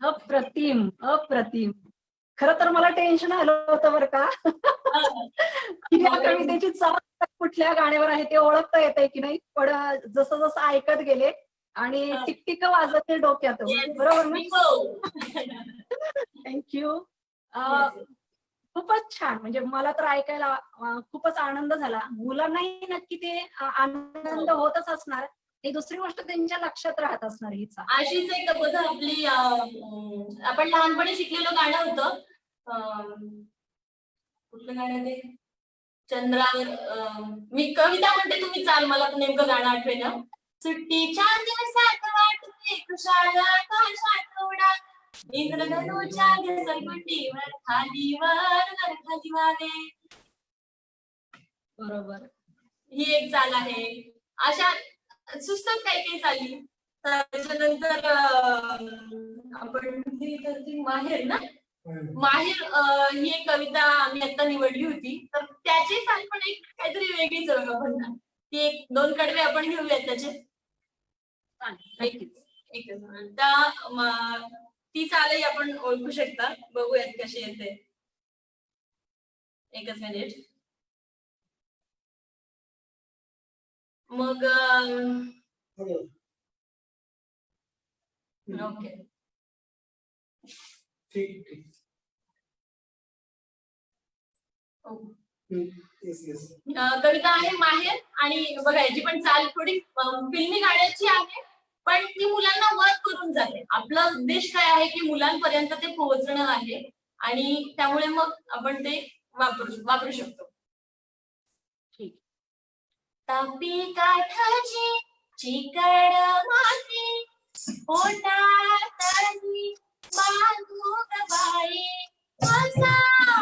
B: अप्रतिम अप्रतिम. खरं तर मला टेन्शन आलं होतं बरं का, या कवितेची चाल कुठल्या गाण्यावर आहे ते ओळखता येतंय की नाही, पण जसं जसं ऐकत गेले आणि टिकटिक वाजत डोक्यात, बरोबर ना. थँक्यू. खूपच छान, म्हणजे मला तर ऐकायला खूपच आनंद झाला. मुलांनाही नक्की ते आनंद होतच असणार. ही दुसरी गोष्ट त्यांच्या लक्षात राहत असणार हिचा.
D: अशीच एक बघा आपली आपण लहानपणी शिकलेलं गाणं होतं, कुठलं गाणं ते, चंद्रावर, मी कविता म्हणते तुम्ही चाल, मला नेमकं गाणं आठवेना. सुट्टीच्या दिवसात वाटते खुशाल आकाशात उडा, इंद्रधनुच्या घसरगुंडीवर खालीवर खाली वारे.
B: बरोबर.
D: ही एक चाल आहे. अशा सुचतात काही काही चाली. त्याच्यानंतर आपण ती माहेर ना, माहेर ही एक कविता आम्ही आता निवडली होती, तर त्याची चाल पण एक काहीतरी वेगळीच बघा. ती एक दोन कडवे आपण घेऊयात त्याचे. ती चालही आपण ओळखू शकता, बघूयात कशी येते. एकच मिनिट. मग ओके,
C: ठीक. Yes yes.
D: कविता आहे माहेर, आणि बघा याची पण चाल थोडी फिल्मी गाण्याची आहे, पण ती मुलांना वर करून जाते. आपला उद्देश काय आहे की मुलांपर्यंत ते पोहोचणं आहे, आणि त्यामुळे मग आपण ते वापरू शकतो.
B: ठीक.
D: तापी काठाची चिकट माती, पोटातली बांधूक बाई, असा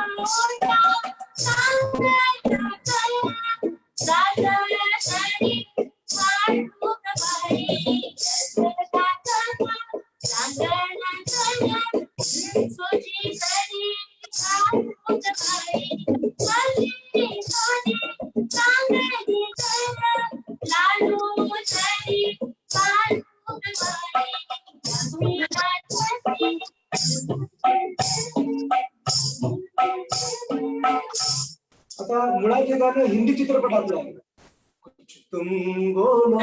D: मोठा सांगायचा कळा, दादरसरी बांधूक बाई, सोची तरी बांधूक बाई, माझी सोनी चांगली कळा, लाडू तरी बांधूक बाई, तापी काठाची.
C: आता मुळात हे गाणं हिंदी चित्रपटातलं आहे. कुछ तुम बोलो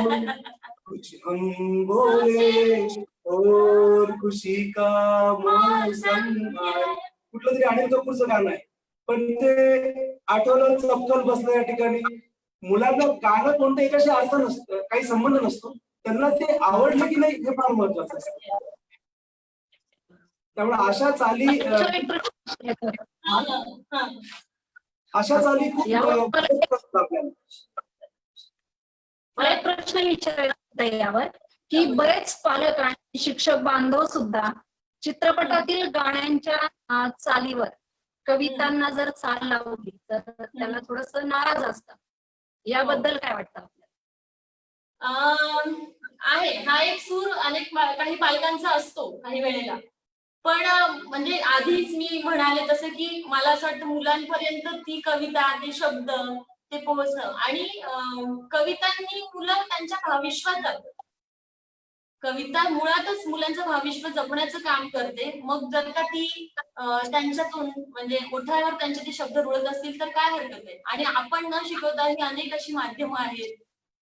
C: कुछ हम बोले और खुशी का मौसम आए. कुठलं तरी अनिल कपूरचं गाणं आहे, पण ते आठवलं चपकन बसलं या ठिकाणी. मुलांना गाणं कोणतं याच्याशी अर्थ नसतो, काही संबंध नसतो, त्यांना ते आवडलं की नाही हे फार महत्वाचं असतं. त्यामुळे अशा चाली अशा चाली खूप आपल्याला.
B: मला एक प्रश्न विचारायचा आहे यावर, की बरेच पालक आणि शिक्षक बांधव सुद्धा चित्रपटातील गाण्यांच्या चालीवर कवितांना जर चाल लावली तर त्यांना थोडस नाराज असतात. याबद्दल काय वाटतं आपल्याला?
D: आहे हा एक सूर काही पालकांचा असतो काही वेळेला, पण म्हणजे आधीच मी म्हणाले तसं की मला असं वाटतं मुलांपर्यंत ती कविता, ते शब्द, ते पोहोचणं, आणि कवितांनी मुलं त्यांच्या भाविष्यात जातात. कविता मुळातच मुलांचं भाविष्य जपण्याचं काम करते. मग जर का ती त्यांच्यातून म्हणजे ओठावर त्यांचे ते शब्द रुळत असतील तर काय हरकत आहे. आणि आपण न शिकवता ही अनेक अशी माध्यमं आहेत,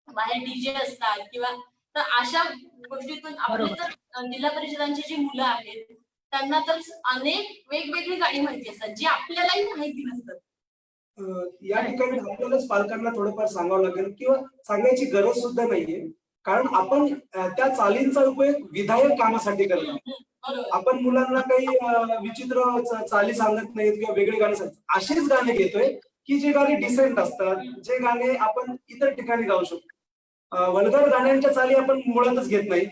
D: बाहेर डीजे असतात किंवा, तर अशा गोष्टीतून आपले तर जिल्हा परिषदांची जी मुलं आहेत त्यांना तर अनेक वेगवेगळी गाणी माहिती असतात जी आपल्यालाही माहिती नसतात.
C: या ठिकाणी आपल्यालाच पालकांना थोडंफार सांगावं लागेल किंवा सांगायची गरज सुद्धा नाहीये, कारण आपण त्या चालींचा उपयोग विधायक कामासाठी करतो. आपण मुलांना काही विचित्र चाली सांगत नाहीत किंवा वेगळे गाणे सांगत, असेच गाणे घेतोय की जे गाणे डिसेंट असतात, जे गाणे आपण इतर ठिकाणी गाऊ शकतो. वल्गर गाण्यांच्या चाली आपण मुळातच घेत नाही,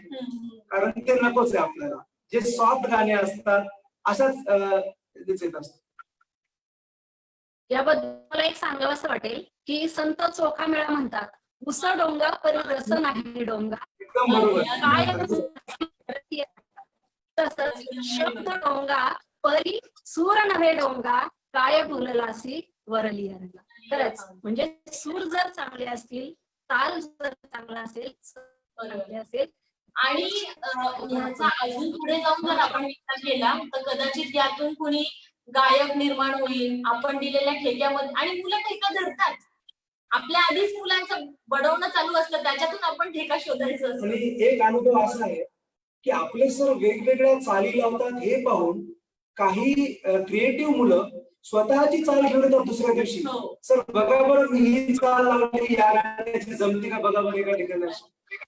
C: कारण ते नकोच आहे आपल्याला. जे सॉफ्ट गाणे असतात अशाच येत असतात.
B: याबद्दल मला एक सांगावं असं वाटेल की संत चोखा मेळा म्हणतात, उस डोंगा परी रस नाही डोंगा.
C: एकदम बरोबर.
B: काय तसंच शब्द डोंगा परी सूर नव्हे डोंगा, काय बोललासी वरली अरला. खरंच म्हणजे सूर जर चांगले असतील, ताल जर चांगला असेल
D: आणि ह्याचा अजून पुढे जाऊन जर आपण विचार केला तर कदाचित यातून कुणी गायक निर्माण होईल. आपण दिलेल्या ठेक्यामध्ये, आणि मुलं ठेका धरतात. आपल्या आधीच मुलांचं बडवणं चालू असतं, त्याच्यातून आपण ठेका शोधायचं असतं.
C: आणि एक अनुभव असा आहे की आपले सर वेगवेगळ्या चाली लावतात हे पाहून काही क्रिएटिव्ह मुलं स्वतःची चाल घेऊन येतात दुसऱ्या दिवशी. सर बघा बरं मी ही चाल लावली, या गाण्याची जमती का बघा बरं एका ठिकाणी.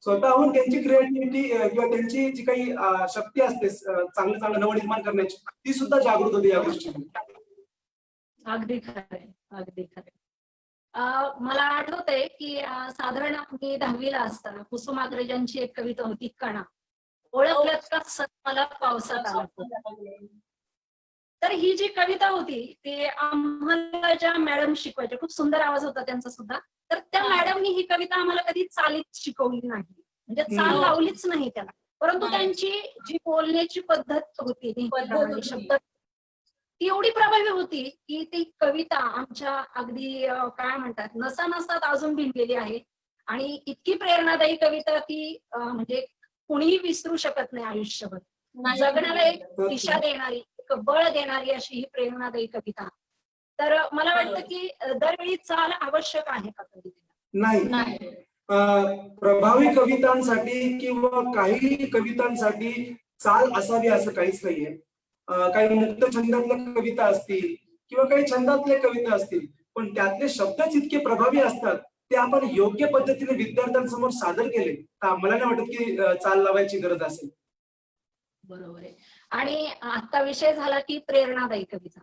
C: स्वतःहून त्यांची क्रिएटिव्हिटी किंवा त्यांची जी काही शक्ती असते चांगलं चांगलं नवनिर्माण करण्याची, ती सुद्धा जागृत होते या गोष्टी.
B: अगदी खरंय, अगदी खरंय. मला आठवतंय की साधारण मी 10वीला असताना कुसुमाग्रजांची एक कविता होती, कणा. ओळखलत का सर मला पावसात आला. तर ही जी कविता होती ती आम्हाला ज्या मॅडम शिकवायच्या, खूप सुंदर आवाज होता त्यांचा सुद्धा, तर त्या मॅडमनी ही कविता आम्हाला कधी चालीत शिकवली नाही, म्हणजे चाल लावलीच नाही त्याला. परंतु त्यांची जी बोलण्याची पद्धत होती, शब्द, ती एवढी प्रभावी होती की ती कविता आमच्या अगदी काय म्हणतात नसा नसात अजून भिनलेली आहे. आणि इतकी प्रेरणादायी कविता की म्हणजे कुणीही विसरू शकत नाही आयुष्यभर. जगण्याला एक दिशा देणारी, एक बळ देणारी अशी ही प्रेरणादायी कविता. तर मला वाटतं की दरवेळी चाल आवश्यक आहे का कवितेला?
C: नाही. प्रभावी कवितांसाठी किंवा काही कवितांसाठी चाल असावी असं काहीच नाहीये. काही मुक्त छंदातल्या कविता असतील किंवा काही छंदातल्या कविता असतील, पण त्यातले शब्दच इतके प्रभावी असतात, ते आपण योग्य पद्धतीने विद्यार्थ्यांसमोर सादर केले तर मला नाही वाटत की चाल लावायची गरज असेल.
B: बरोबर आहे. आणि आता विषय झाला की प्रेरणादायी कविता.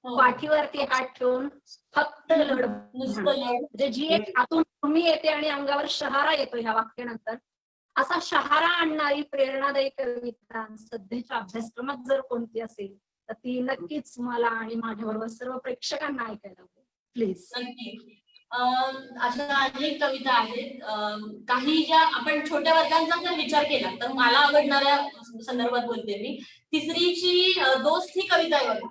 D: हो.
B: पाठीवरती हात ठेवून फक्त लढ
D: नुसतं
B: म्हणा.
D: लढ.
B: म्हणजे जी एक आतून तुम्ही येते आणि अंगावर शहारा येतो ह्या वाक्यानंतर, असा शहारा आणणारी प्रेरणादायी कविता सध्याच्या अभ्यासक्रमात जर कोणती असेल तर ती नक्कीच मला आणि माझ्याबरोबर सर्व प्रेक्षकांना ऐकायला आवडेल. प्लीज.
D: नक्की. अशा अनेक कविता आहेत. काही ज्या आपण छोट्या वर्गांचा जर विचार केला तर मला आवडणाऱ्या संदर्भात बोलते मी. तिसरीची दोस्त ही कविता आहे बघा.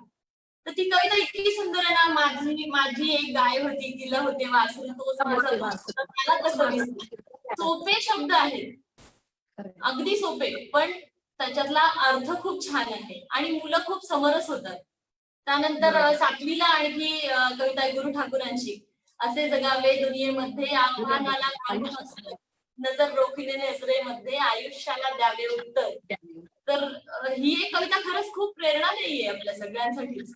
D: तर ती कविता इतकी सुंदर आहे ना. माझी माझी एक गाय होती, तिला होते वासरू, तोच माझा दोस्त, त्याला कसं विसरू. सोपे शब्द आहेत, अगदी सोपे, पण त्याच्यातला अर्थ खूप छान आहे आणि मुलं खूप समरस होतात. त्यानंतर सातवीला आणखी कविता आहे गुरु ठाकूरांची. असे जगावे दुनियेमध्ये आव्हानाला घालून असतं, नजर रोखीने नजरेमध्ये आयुष्याला द्यावे उत्तर. तर ही एक कविता खरंच खूप प्रेरणादायी आहे आपल्या सगळ्यांसाठीच.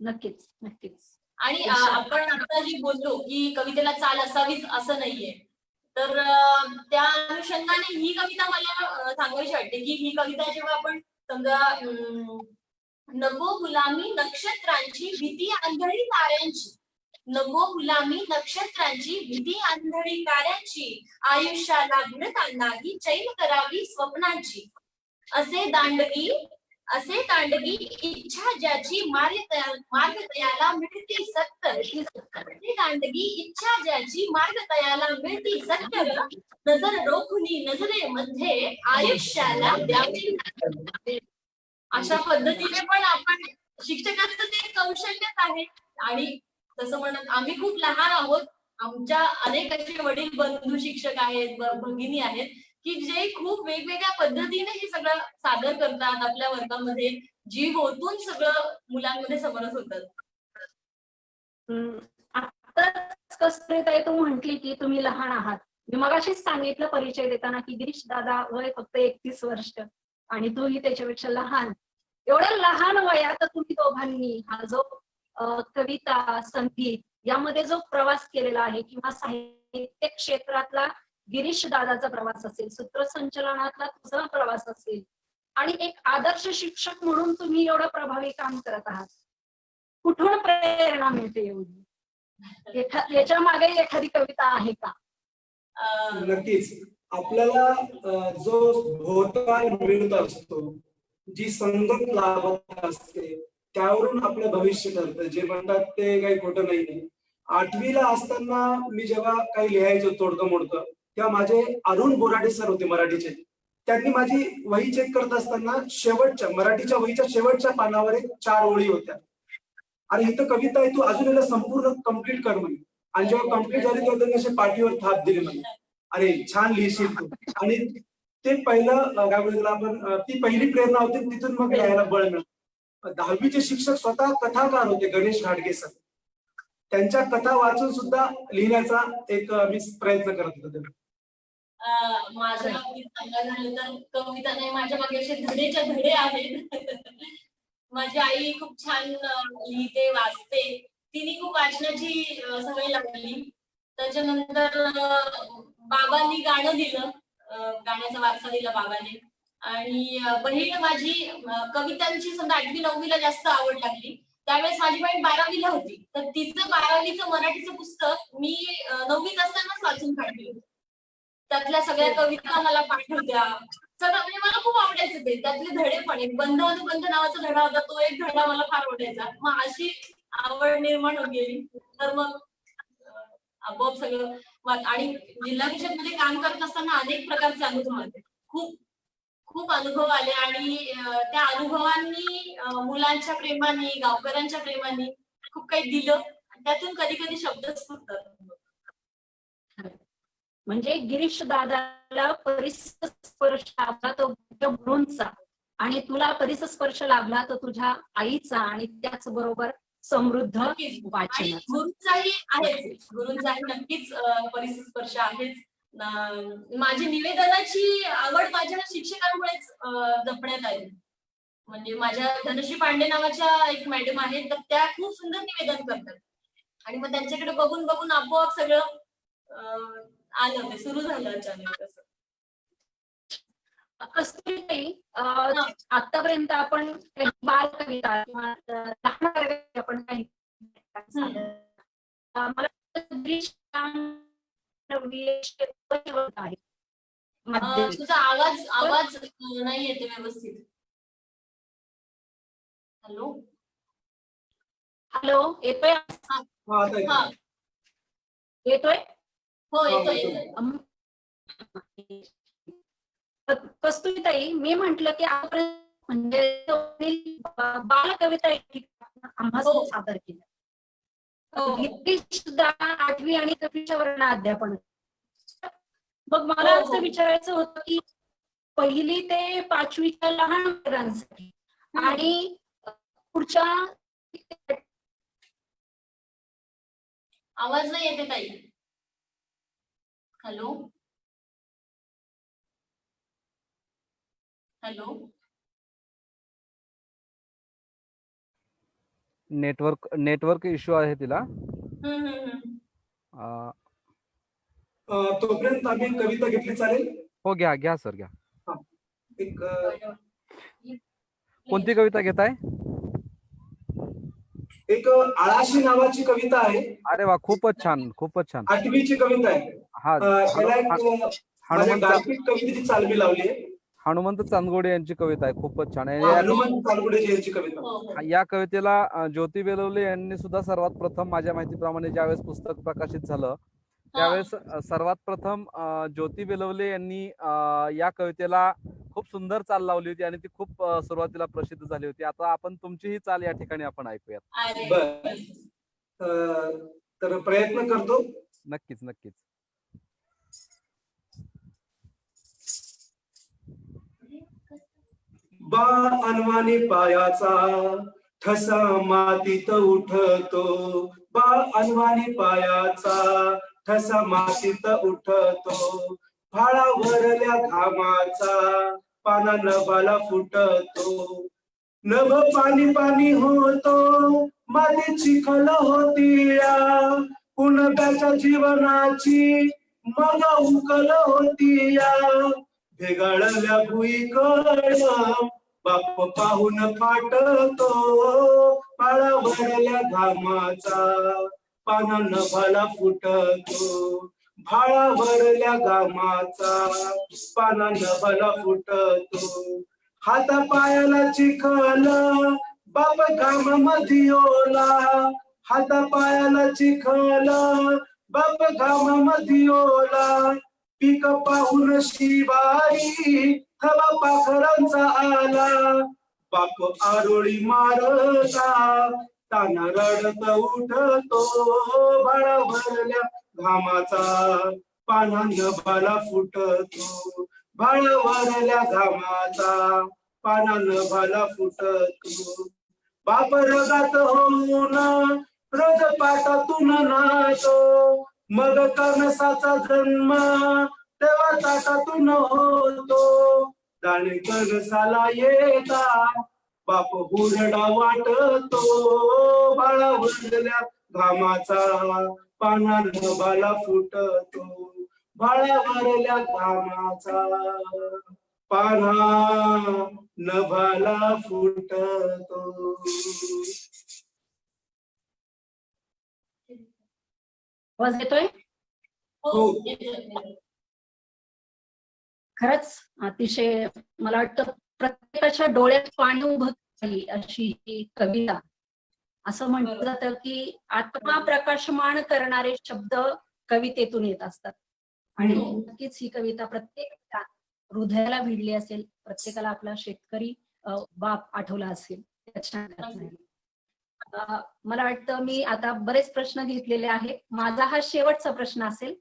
B: नक्कीच नक्कीच.
D: आणि आपण आता जी बोललो की कवितेला चाल असावीच असं नाहीये, तर त्या अनुषंगाने ही कविता मला सांगायची वाटते की ही कविता जेव्हा आपण समजा नको गुलामी नक्षत्रांची भीती आंधळी ताऱ्यांची, नको गुलामी नक्षत्रांची भीती आंधळी ताऱ्यांची, आयुष्याला भिडताना ही चैन करावी स्वप्नांची. असे दांडगी इच्छा ज्याची मार्ग तयाला मिळती सत्तर. असे दांडगी इच्छा ज्याची मार्ग तयाला मिळती सत्तर, नजर रोखुनी नजरेमध्ये आयुष्याला द्यावे. अशा पद्धतीने पण आपण शिक्षकांचं ते कौशल्यच आहे. आणि तसं म्हणत आम्ही खूप लहान आहोत, आमच्या अनेक असे वडील बंधू शिक्षक आहेत, भगिनी आहेत की जे खूप वेगवेगळ्या पद्धतीने हे सगळं सादर करतात आपल्या वर्गामध्ये, जीव ओतून सगळं मुलांमध्ये समरस होतात.
B: आताच कसं तू म्हंटली की तुम्ही लहान आहात. मी मगाशीच सांगितलं परिचय देताना की गिरीश दादा वय फक्त 31 वर्ष आणि तूही त्याच्यापेक्षा लहान. एवढ्या लहान वयात तुम्ही दोघांनी हा जो कविता संगीत यामध्ये जो प्रवास केलेला आहे किंवा साहित्य क्षेत्रातला गिरीश दादाचा प्रवास असेल, सूत्रसंचलनातला तुझा प्रवास असेल आणि एक आदर्श शिक्षक म्हणून तुम्ही एवढं प्रभावी काम करत आहात. कुठून प्रेरणा मिळते एवढी? याच्या मागे एखादी कविता आहे का?
C: नक्कीच. आपल्याला जो भोवताल मिळत असतो, जी संगत लाभत असते, त्यावरून आपलं भविष्य ठरतं. जे म्हणतात ते काही खोटं नाहीये. 8वीला असताना मी जेव्हा काही लिहायचो तोडकं मोडकं, तेव्हा माझे अरुण बोराडे सर होते मराठीचे. त्यांनी माझी वही चेक करत असताना शेवटच्या मराठीच्या वहीच्या शेवटच्या पानावर एक 4 ओळी होत्या. अरे इथं कविता आहे, तू अजून याला संपूर्ण कम्प्लीट कर म्हणे. आणि जेव्हा कम्प्लीट झाली तेव्हा त्यांनी असे पाठीवर थाप दिली म्हणे, अरे छान लिहिशील तू. आणि ते पहिलं काय बोलतो आपण, ती पहिली प्रेरणा होती. तिथून मग लिहायला बळ मिळालं. 10वीचे शिक्षक स्वतः कथाकार होते, गणेश घाडगे सर. त्यांच्या कथा वाचून सुद्धा लिहिण्याचा एक मी प्रयत्न करत होतो.
D: माझ्या बाबतीत सांगायचं झालं तर कविता नाही, माझ्या मागे असे धडेच्या धडे आहेत. माझी आई खूप छान लिहिते, वाचते. तिने खूप वाचनाची सवय लावली. त्याच्यानंतर बाबांनी गाणं दिलं, गाण्याचा वारसा दिला बाबाने. आणि बहीण माझी कवितांची समजा 8वी 9वीला जास्त आवड लागली. त्यावेळेस माझी बहीण 12वीला होती, तर तिचं 12वीचं मराठीचं पुस्तक मी 9वीत असतानाच वाचून काढली होती. त्यातल्या सगळ्या कविता मला पाठवत्या. सगळं म्हणजे मला खूप आवडायचं ते. त्यातले धडे पण, एक बंध अनुबंध नावाचा धडा होता, तो एक धडा मला फार आवडायचा. मग अशी आवड निर्माण होत गेली. तर मग आपोआप सगळं. आणि जिल्हा परिषद मध्ये काम करत असताना अनेक प्रकारचे अनुभव आले, खूप खूप अनुभव आले. आणि त्या अनुभवांनी मुलांच्या प्रेमाने, गावकऱ्यांच्या प्रेमाने खूप काही दिलं. त्यातून कधी कधी शब्दच फुटतात.
B: म्हणजे गिरीश दादाला परिसस्पर्श लाभला तो गुरूंचा, आणि तुला परिसस्पर्श लाभला तो तुझ्या आईचा, आणि त्याचबरोबर समृद्ध वाचन.
D: गुरूंचाही आहेच, गुरूंचाही नक्कीच परिसस्पर्श आहेच. माझी निवेदनाची आवड माझ्या शिक्षकांमुळेच जपण्यात आली. म्हणजे माझ्या धनश्री पांडे नावाच्या एक मॅडम आहेत, तर त्या खूप सुंदर निवेदन करतात. आणि मग त्यांच्याकडे बघून बघून आपोआप सगळं आलं, ते सुरू झालं अचानक तसं.
B: कस्तुरीताई,
D: हा.
B: आतापर्यंत आपण काही बाल कविता किंवा लहान कविता आपण काही
D: हम्म.
B: मला वाटतं गिरीश आहे माध्यमिक.
D: तुझा आवाज नाही येते व्यवस्थित. हॅलो.
B: हॅलो, येतोय?
C: हा, आता येतोय.
D: हा.
B: येतोय?
D: हो, येतोय
C: येतोय.
D: येतोय.
B: कस्तुरीताई, मी म्हंटल की आपण म्हणजे बाल कविता आम्हाला
D: हो.
B: सादर केलं.
D: हो.
B: गिरीश सुद्धा 8वी आणि 10वीच्या वर्ण अध्यापन. मग मला
D: हो,
B: असं
D: हो.
B: विचारायचं होतं की 1ली ते 5वीच्या लहान मुलांसाठी आणि पुढच्या
D: आवाज नाही येते ताई. हॅलो. हॅलो.
E: नेटवर्क इश्यू आहे तिला.
C: तोपर्यंत आम्ही कविता घेतली चालेल?
E: हो, घ्या सर, घ्या.
C: एक
E: कोणती कविता घेताय?
C: एक आळाशी नावाची कविता आहे.
E: अरे वा, खूपच छान, खूपच छान.
C: 8वीची कविता आहे.
E: हा,
C: याला एक माझ्या गारपीट कवितेची चालमी लावली आहे.
E: हनुमंत चांदगोडे यांची कविता आहे, खूपच छान आहे.
C: हनुमंत चांदगोडे यांची कविता.
E: या कवितेला ज्योती बेलवले यांनी सुद्धा सर्वात प्रथम, माझ्या माहितीप्रमाणे, ज्यावेळेस पुस्तक प्रकाशित झालं त्यावेळेस सर्वात प्रथम ज्योती बेलवले यांनी या कवितेला खूप सुंदर चाल लावली होती आणि ती खूप सुरुवातीला प्रसिद्ध झाली होती. आता आपण तुमची ही चाल या ठिकाणी आपण ऐकूयात.
C: बर, तर प्रयत्न करतो.
E: नक्कीच नक्कीच.
C: बा अनवाणी पायाचा ठसा मातीत उठतो. बा अनवाणी पायाचा ठसा मातीत उठतो. फाळावरल्या घामाचा पाना नभाला फुटतो. नभ पाणी पाणी होतो, माती चिखल होतीया. कुणब्याच्या जीवनाची मग उकल होतीया. भेगाळल्या भुईकड बाप पाहून फाटतो. पाळावरल्या घामाचा पाना नभाला फुटतो. भाळावरल्या घामाचा पाना नभाला फुटतो. हाता पायाला चिखल बाप घामामध्ये ओला. हाता पायाला चिखल बाप घामामध्ये ओला. पीक पाहून शिवारी हवा पाखरांचा आला. बाप आरोळी मारता ताना रडत उठतो. भाळावरल्या घामाचा पाना नभाला फुटतो. भाळावरल्या घामाचा पाना नभाला फुटतो. बाप रगात होऊन रोज पाटातून नाचो. मग कणसाचा जन्म तेव्हा ताटातून होतो. दाणे कणसाला येता बाप हुरडा वाटतो. भाळावरल्या घामाचा पाना नभाला फुटतो. भाळावरल्या घामाचा पाना नभाला फुटतो.
B: आवाज येतोय?
D: हो.
B: खरंच अतिशय, मला वाटतं प्रत्येकाच्या डोळ्यात पाणी उभं झाली अशी ही कविता. असं म्हटलं जातं की आत्मा प्रकाशमान करणारे शब्द कवितेतून येत असतात. आणि नक्कीच ही कविता प्रत्येक हृदयाला भिडली असेल. प्रत्येकाला आपला शेतकरी बाप आठवला असेल. मला वाटतं मी आता बरेच प्रश्न घेतलेले आहेत. माझा हा शेवटचा प्रश्न असेल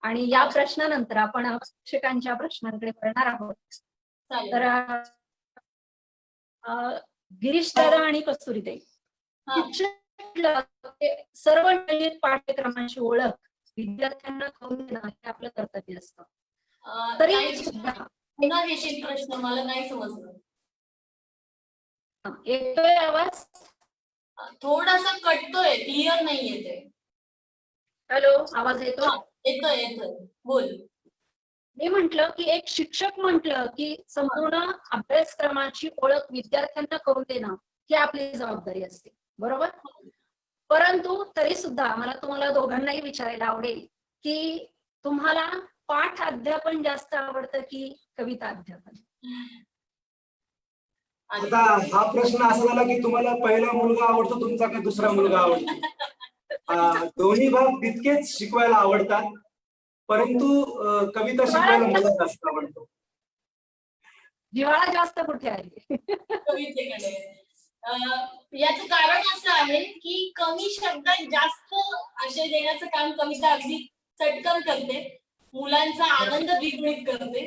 B: आणि या प्रश्नानंतर आपण शिक्षकांच्या प्रश्नांकडे वळणार आहोत. तर गिरीश दादा आणि कस्तुरीताई, सर्व नवीन पाठ्यक्रमाची ओळख विद्यार्थ्यांना करून देणं हे आपलं कर्तव्य असतं. तरी सुद्धा
D: पुन्हा घेशील प्रश्न, मला नाही समजलं.
B: येतोय आवाज?
D: थोडासा कटतोय, क्लिअर नाही येते.
B: हॅलो, आवाज येतो?
D: येतोय येतोय, बोल.
B: मी म्हंटल की एक शिक्षक म्हंटल की संपूर्ण अभ्यासक्रमाची ओळख विद्यार्थ्यांना करून देणं ही आपली जबाबदारी असते, बरोबर? परंतु तरी सुद्धा मला तुम्हाला दोघांनाही विचारायला आवडेल की तुम्हाला पाठ अध्यापन जास्त आवडतं की कविता अध्यापन?
C: आता हा प्रश्न असा झाला की तुम्हाला पहिला मुलगा आवडतो तुमचा का दुसरा मुलगा आवडतो? दोन्ही भाग तितकेच शिकवायला आवडतात, परंतु कविता शिकवायला मला जास्त आवडतो.
B: जिव्हाळा जास्त कुठे आहे?
D: कवितेकडे. याचं कारण असं आहे की कमी शब्दात जास्त आशय देण्याचं काम कविता अगदी चटकन करते, मुलांचा आनंद द्विगुणित करते.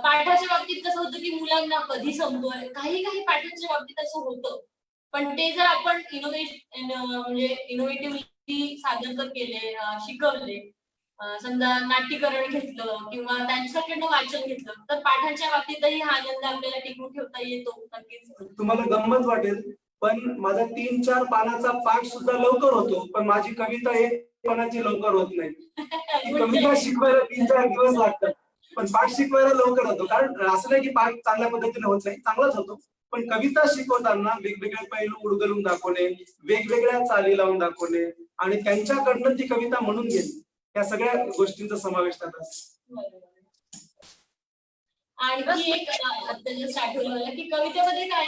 D: पाठाच्या बाबतीत कसं होतं की मुलांना कधी समजतोय, काही काही पाठांच्या बाबतीत असं होतं, पण ते जर आपण म्हणजे इनोव्हेटिव्हली सादर केले, शिकवले, समजा नाट्यकरण घेतलं किंवा त्यांच्याकडनं वाचन घेतलं, तर पाठाच्या बाबतीतही हा आनंद आपल्याला टिकवून ठेवता येतो नक्कीच.
C: तुम्हाला गंमत वाटेल, पण माझा 3-4 पानाचा पाठ सुद्धा लवकर होतो, पण माझी कविता 1 पानाची लवकर होत नाही. कविता शिकवायला 3-4 दिवस लागतात, पण पाठ शिकवायला लवकर होतो. कारण असं नाही की पाठ चांगल्या पद्धतीने होत नाही, चांगलाच होतो, पण कविता शिकवताना वेगवेगळे पैलू उलगडून दाखवणे, वेगवेगळ्या चाली लावून दाखवणे आणि त्यांच्याकडनं ती कविता म्हणून घेणे, या सगळ्या गोष्टींचा समावेश त्यात असतो.
D: आणखी एक जस्ट आठवलं मला की कवितेमध्ये काय,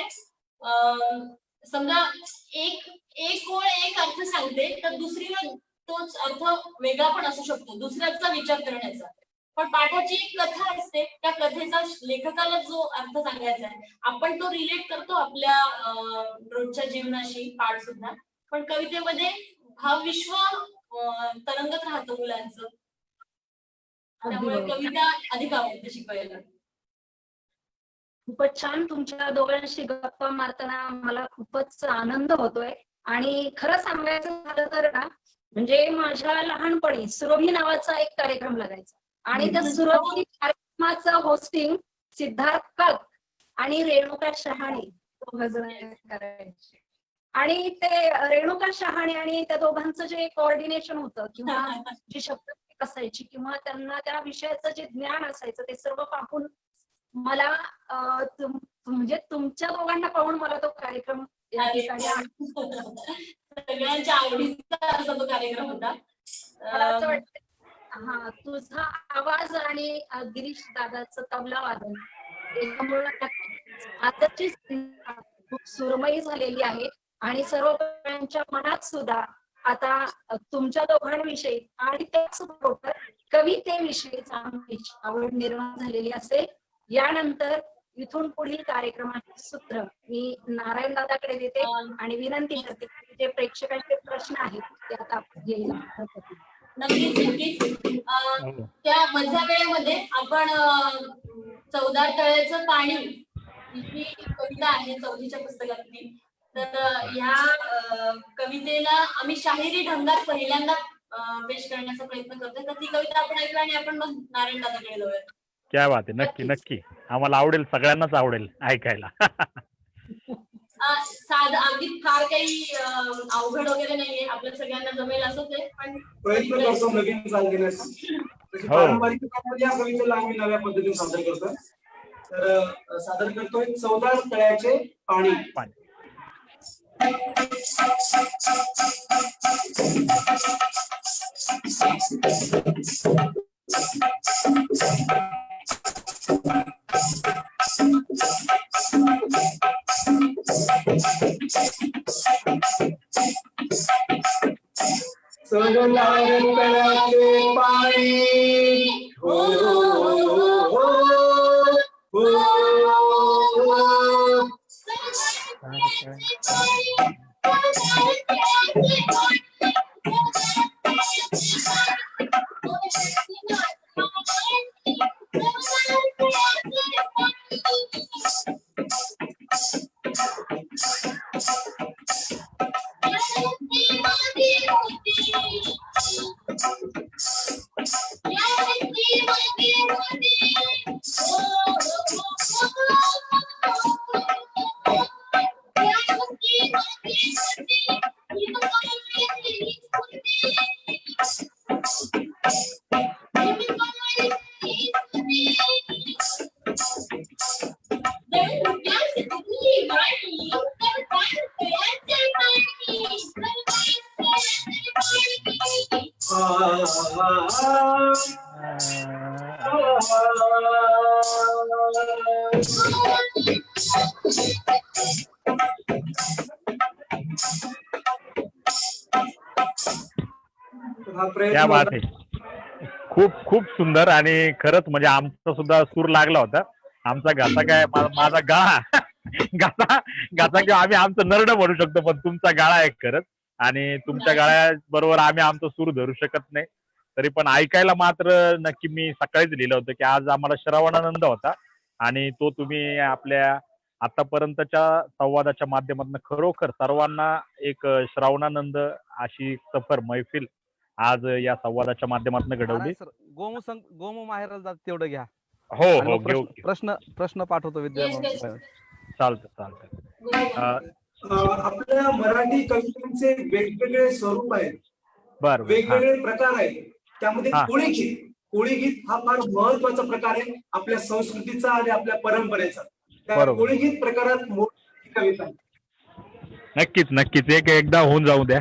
D: समजा एक ओळ एक अर्थ सांगते, तर दुसरीला तोच अर्थ वेगळा पण असू शकतो, दुसऱ्याचा विचार करण्याचा. पण पाठाची एक कथा असते, त्या कथेचा लेखकाला जो अर्थ सांगायचा आहे, आपण तो रिलेट करतो आपल्या रोजच्या जीवनाशी पाठ सुद्धा. पण कवितेमध्ये भावविश्व तरंगत राहतं मुलांचं, त्यामुळे कविता अधिक आवडते शिकवायला.
B: खूपच छान. तुमच्या दोघांशी गप्पा मारताना मला खूपच आनंद होतोय. आणि खरं सांगायचं झालं तर ना, म्हणजे माझ्या लहानपणी सुरभी नावाचा एक कार्यक्रम लागायचा आणि त्या सुरभी कार्यक्रमाचं होस्टिंग सिद्धार्थ काक आणि रेणुका शहाणे दोघं जण करायचे. आणि ते रेणुका शहाणे आणि त्या दोघांचं जे कोऑर्डिनेशन होतं किंवा जी शब्द असायची किंवा त्यांना त्या विषयाचं जे ज्ञान असायचं, ते सर्व पाहून मला म्हणजे तुमच्या दोघांना पाहून मला तो कार्यक्रम या ठिकाणी
D: सगळ्यांच्या आवडीचा असा तो कार्यक्रम होता.
B: मला असं वाटतं, हा, तुझा आवाज आणि गिरीश दादाचं तबला वादन याच्यामुळे आताची खूप सुरमयी झालेली आहे आणि सर्वच्या मनात सुद्धा आता तुमच्या दोघांविषयी आणि त्याचबरोबर कवितेविषयी चांगली आवड निर्माण झालेली असेल. यानंतर इथून पुढील कार्यक्रमाचे सूत्र मी नारायण दादाकडे देते आणि विनंती करते की जे प्रेक्षकांचे प्रश्न आहेत ते आता घ्यायला.
D: नक्कीच नक्कीच. त्या मधल्या वेळेमध्ये आपण 14 तळ्याचं पाणी ही कविता आहे 4थीच्या पुस्तकातली, तर ह्या कवितेला आम्ही शाहिरी ढंगात पहिल्यांदा पेश करण्याचा प्रयत्न करतोय, तर ती कविता आपण ऐकूया आणि आपण मग नारायण दादाकडे जाऊया.
A: क्या बात आहे. नक्की नक्की आम्हाला आवडेल, सगळ्यांनाच आवडेल ऐकायला.
D: साधं अगदी फार काही अवघड वगैरे नाहीये, आपल्या सगळ्यांना जमेल असंच आहे, पण
C: प्रयत्न करतो नवीन चाल देण्याचा. पारंपरिक या कवितेला आम्ही नव्या पद्धतीने सादर करतो. तर सादर करतोय 14 तळ्याचे पाणी. तळ्याचे पाणी हो हो हा
A: क्या
C: प्रयत्न
A: बात
C: होता.
A: आहे. खूप खूप सुंदर आणि खरंच म्हणजे आमचा सुद्धा सूर लागला होता. आमचा घासा काय माझा गाळा घासा घासा किंवा आम्ही आमचं नरड म्हणू शकतो, पण तुमचा गाळा आहे खरंच. आणि तुमच्या गाळ्याबरोबर आम्ही आमचं सूर धरू शकत नाही. तरी पण ऐकायला मात्र नक्की मी सकाळीच लिहिलं होतं की आज आम्हाला श्रवणानंद होता आणि तो तुम्ही आपल्या आतापर्यंतच्या संवादाच्या माध्यमातून खरोखर सर्वांना एक श्रवणानंद अशी सफर मैफिल आज या संवादाच्या माध्यमातून घडवली.
E: नारायण सर, गोमू माहेराला जात तेवढं घ्या.
A: हो
E: आणि
A: हो
E: मग
A: घेऊ
E: प्रश्न पाठवतो
D: Yes, yes.
A: चालतं चालतं.
C: आपल्या मराठी कवितांचे वेगवेगळे स्वरूप आहेत,
A: बरं बरं. हा
C: वेगवेगळे प्रकार आहेत. त्यामध्ये
A: हा.
C: कोळीगीत हा फार महत्वाचा प्रकार आहे आपल्या संस्कृतीचा आणि आपल्या परंपरेचा. त्या
A: बरोबर.
C: कोळीगीत प्रकारात मोठी कविता आहे.
A: नक्कीच नक्कीच एकदा होऊन जाऊ द्या.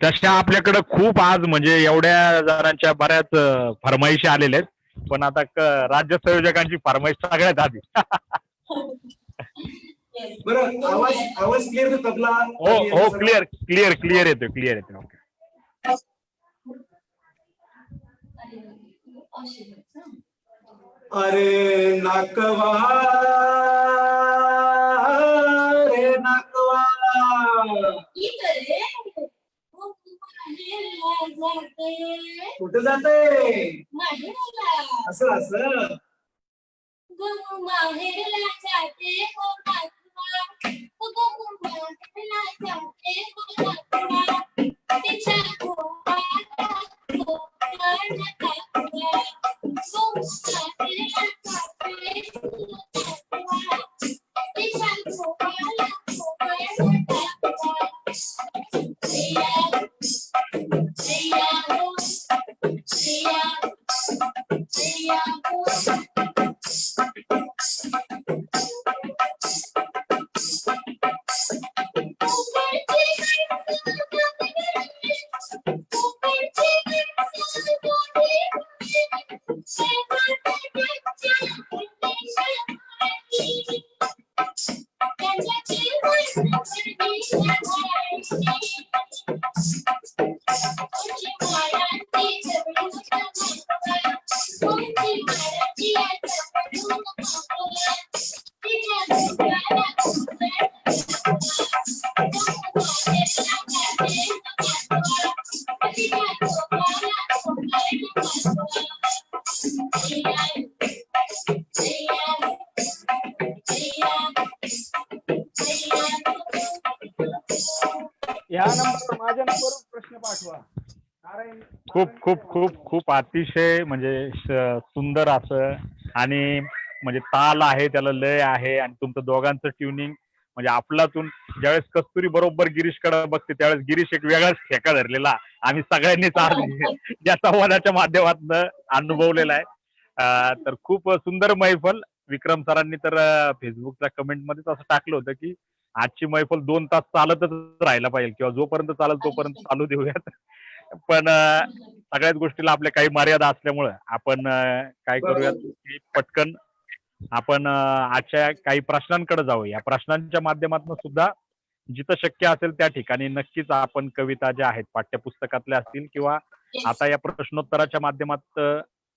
A: तशा आपल्याकडे खूप आज म्हणजे एवढ्या जणांच्या बऱ्याच फरमाईशी आलेल्या आहेत. पण आता राज्य संयोजकांची फरमाईश सगळ्यात आधी.
D: Yes.
C: बरं, आवाज क्लिअर येतो तबला?
A: हो हो क्लिअर येतो ओके.
C: अरे नाकवा रे नाकवा,
D: इकडे माहेरला जाते,
C: कुठे जाते?
D: माहेरला
C: असं
D: गो माहेरला जाते गो नातवा, गो माहेरला जाते गो नातवा, तिच्या गोपाला गोपाळ टाकवा, गो माहेरला जाते गो नातवा, तिच्या गोपाला गोपाळ टाकवा. जया जया हो जया जया हो.
E: या नंबरवर माझ्या नंबरवर प्रश्न पाठवा. नारायण
A: खूप अतिशय म्हणजे सुंदर असं आणि म्हणजे ताल आहे, त्याला लय आहे आणि तुमचं दोघांचं ट्युनिंग म्हणजे आपलातून ज्यावेळेस कस्तुरी बरोबर गिरीशकडे बघते त्यावेळेस गिरीश एक वेगळाच ठेका धरलेला आम्ही सगळ्यांनीच आज या संवादाच्या माध्यमातून अनुभवलेला आहे. तर खूप सुंदर मैफल. विक्रम सरांनी तर फेसबुकच्या कमेंट मध्येच असं टाकलं होतं की आजची मैफल 2 तास चालतच राहायला पाहिजे किंवा जोपर्यंत चालेल तोपर्यंत चालू देऊयात. पण सगळ्याच गोष्टीला आपल्या काही मर्यादा असल्यामुळं आपण काय करूयात की पटकन आपण आजच्या काही प्रश्नांकडे जाऊ. या प्रश्नांच्या माध्यमातून सुद्धा जिथं शक्य असेल त्या ठिकाणी नक्कीच आपण कविता ज्या आहेत पाठ्यपुस्तकातल्या असतील किंवा आता या प्रश्नोत्तराच्या माध्यमात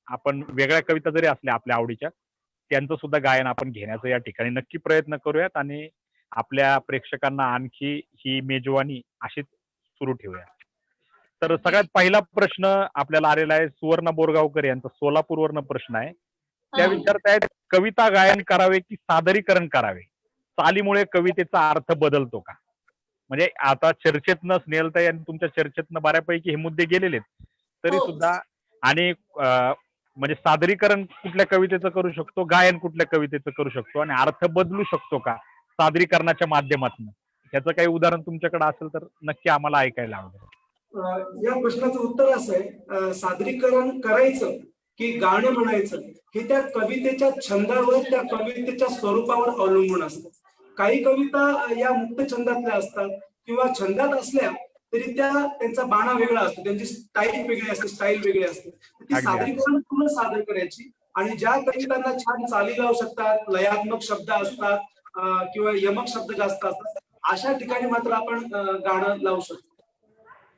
A: आपण वेगळ्या कविता जरी असल्या आपल्या आवडीच्या त्यांचं सुद्धा गायन आपण घेण्याचा या ठिकाणी नक्की प्रयत्न करूयात आणि आपल्या प्रेक्षकांना आणखी ही मेजवानी अशीच सुरू ठेवूया. तर सगळ्यात पहिला प्रश्न आपल्याला आलेला आहे सुवर्ण बोरगावकर यांचा सोलापूरवरनं प्रश्न आहे. त्या विचारतायत कविता गायन करावे की सादरीकरण करावे, चालीमुळे कवितेचा अर्थ बदलतो का? म्हणजे आता चर्चेतनं स्नेहलताई आणि तुमच्या चर्चेतनं बऱ्यापैकी हे मुद्दे गेलेले आहेत तरी सुद्धा आणि म्हणजे सादरीकरण कुठल्या कवितेचं करू शकतो, गायन कुठल्या कवितेचं करू शकतो आणि अर्थ बदलू शकतो का सादरीकरणाच्या माध्यमातून? ह्याचं काही उदाहरण तुमच्याकडे असेल तर नक्की आम्हाला ऐकायला आवडेल.
C: या प्रश्नाचं उत्तर असं आहे, सादरीकरण करायचं की गाणं म्हणायचं हे त्या कवितेच्या छंदावर, त्या कवितेच्या स्वरूपावर अवलंबून असतं. काही कविता या मुक्त छंदातल्या असतात किंवा छंदात असल्या तरी त्यांचा बाणा वेगळा असतो, त्यांची स्टाईल वेगळी असते, स्टाईल वेगळी असते. ती सादरीकरण पूर्ण सादर करायची आणि ज्या कवितांना छान चाली लावू शकतात, लयात्मक शब्द असतात किंवा यमक शब्द जास्त असतात, अशा ठिकाणी मात्र आपण गाणं लावू शकतो.